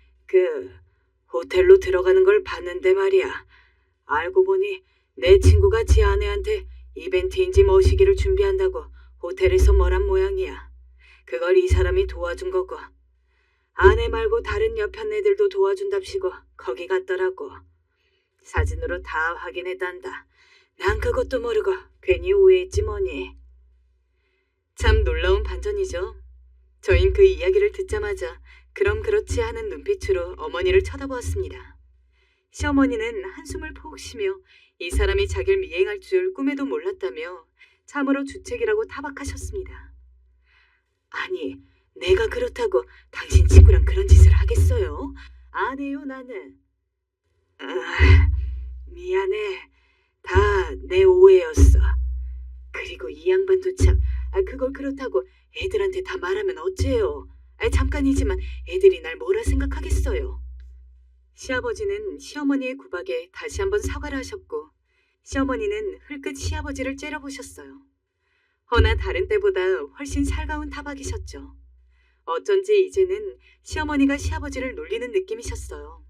[SPEAKER 1] 호텔로 들어가는 걸 봤는데 말이야. 알고 보니 내 친구가 지 아내한테 이벤트인지 머시기를 준비한다고 호텔에서 뭐란 모양이야. 그걸 이 사람이 도와준 거고. 아내 말고 다른 옆편 애들도 도와준답시고 거기 갔더라고. 사진으로 다 확인했단다. 난 그것도 모르고 괜히 오해했지 뭐니. 참 놀라운 반전이죠. 저흰 그 이야기를 듣자마자 그럼 그렇지 하는 눈빛으로 어머니를 쳐다보았습니다. 시어머니는 한숨을 푹 쉬며 이 사람이 자기를 미행할 줄 꿈에도 몰랐다며 참으로 주책이라고 타박하셨습니다. 아니, 내가 그렇다고 당신 친구랑 그런 짓을 하겠어요? 안 해요, 나는. 미안해. 다 내 오해였어. 그리고 이 양반도 참, 그걸 그렇다고 애들한테 다 말하면 어째요? 잠깐이지만 애들이 날 뭐라 생각하겠어요? 시아버지는 시어머니의 구박에 다시 한번 사과를 하셨고 시어머니는 흘끗 시아버지를 째려보셨어요. 허나 다른 때보다 훨씬 살가운 타박이셨죠. 어쩐지 이제는 시어머니가 시아버지를 놀리는 느낌이셨어요.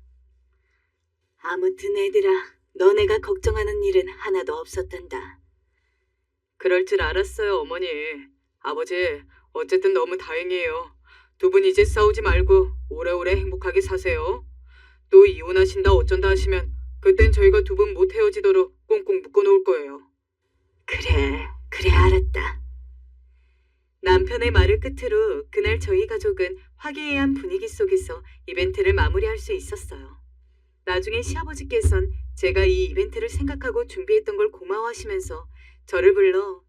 [SPEAKER 1] 아무튼 애들아, 너네가 걱정하는 일은 하나도 없었단다. 그럴 줄 알았어요, 어머니. 아버지, 어쨌든 너무 다행이에요. 두 분 이제 싸우지 말고 오래오래 행복하게 사세요. 또 이혼하신다 어쩐다 하시면 그땐 저희가 두 분 못 헤어지도록 꽁꽁 묶어놓을 거예요.
[SPEAKER 2] 그래, 알았다.
[SPEAKER 1] 남편의 말을 끝으로 그날 저희 가족은 화기애애한 분위기 속에서 이벤트를 마무리할 수 있었어요. 나중에 시아버지께선 제가 이 이벤트를 생각하고 준비했던 걸 고마워하시면서 저를 불러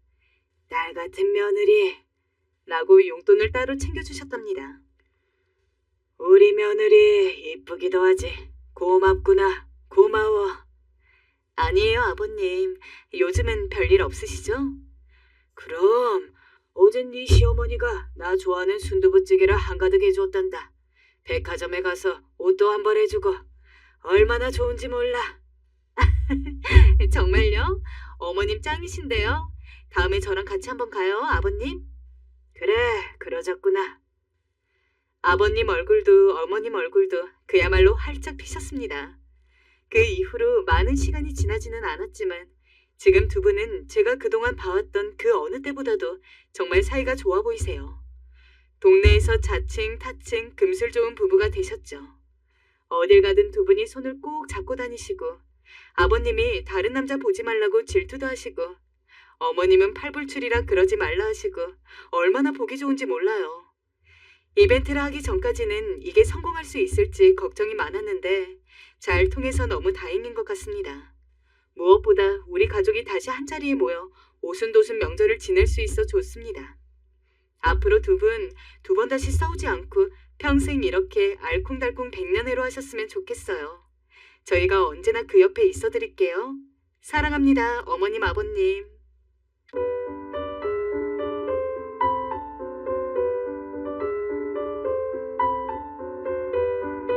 [SPEAKER 2] 딸 같은 며느리,
[SPEAKER 1] 라고 용돈을 따로 챙겨주셨답니다.
[SPEAKER 2] 우리 며느리 이쁘기도 하지. 고맙구나, 고마워.
[SPEAKER 1] 아니에요, 아버님. 요즘은 별일 없으시죠?
[SPEAKER 2] 그럼 어젠 네 시어머니가 나 좋아하는 순두부찌개를 한가득 해주었단다. 백화점에 가서 옷도 한 벌 해주고 얼마나 좋은지 몰라.
[SPEAKER 1] 정말요? 어머님 짱이신데요? 다음에 저랑 같이 한번 가요, 아버님?
[SPEAKER 2] 그래, 그러자꾸나.
[SPEAKER 1] 아버님 얼굴도 어머님 얼굴도 그야말로 활짝 피셨습니다. 그 이후로 많은 시간이 지나지는 않았지만 지금 두 분은 제가 그동안 봐왔던 그 어느 때보다도 정말 사이가 좋아 보이세요. 동네에서 자칭 타칭 금술 좋은 부부가 되셨죠. 어딜 가든 두 분이 손을 꼭 잡고 다니시고 아버님이 다른 남자 보지 말라고 질투도 하시고 어머님은 팔불출이라 그러지 말라 하시고 얼마나 보기 좋은지 몰라요. 이벤트를 하기 전까지는 이게 성공할 수 있을지 걱정이 많았는데 잘 통해서 너무 다행인 것 같습니다. 무엇보다 우리 가족이 다시 한자리에 모여 오순도순 명절을 지낼 수 있어 좋습니다. 앞으로 두 번 다시 싸우지 않고 평생 이렇게 알콩달콩 백년해로 하셨으면 좋겠어요. 저희가 언제나 그 옆에 있어 드릴게요. 사랑합니다, 어머님, 아버님.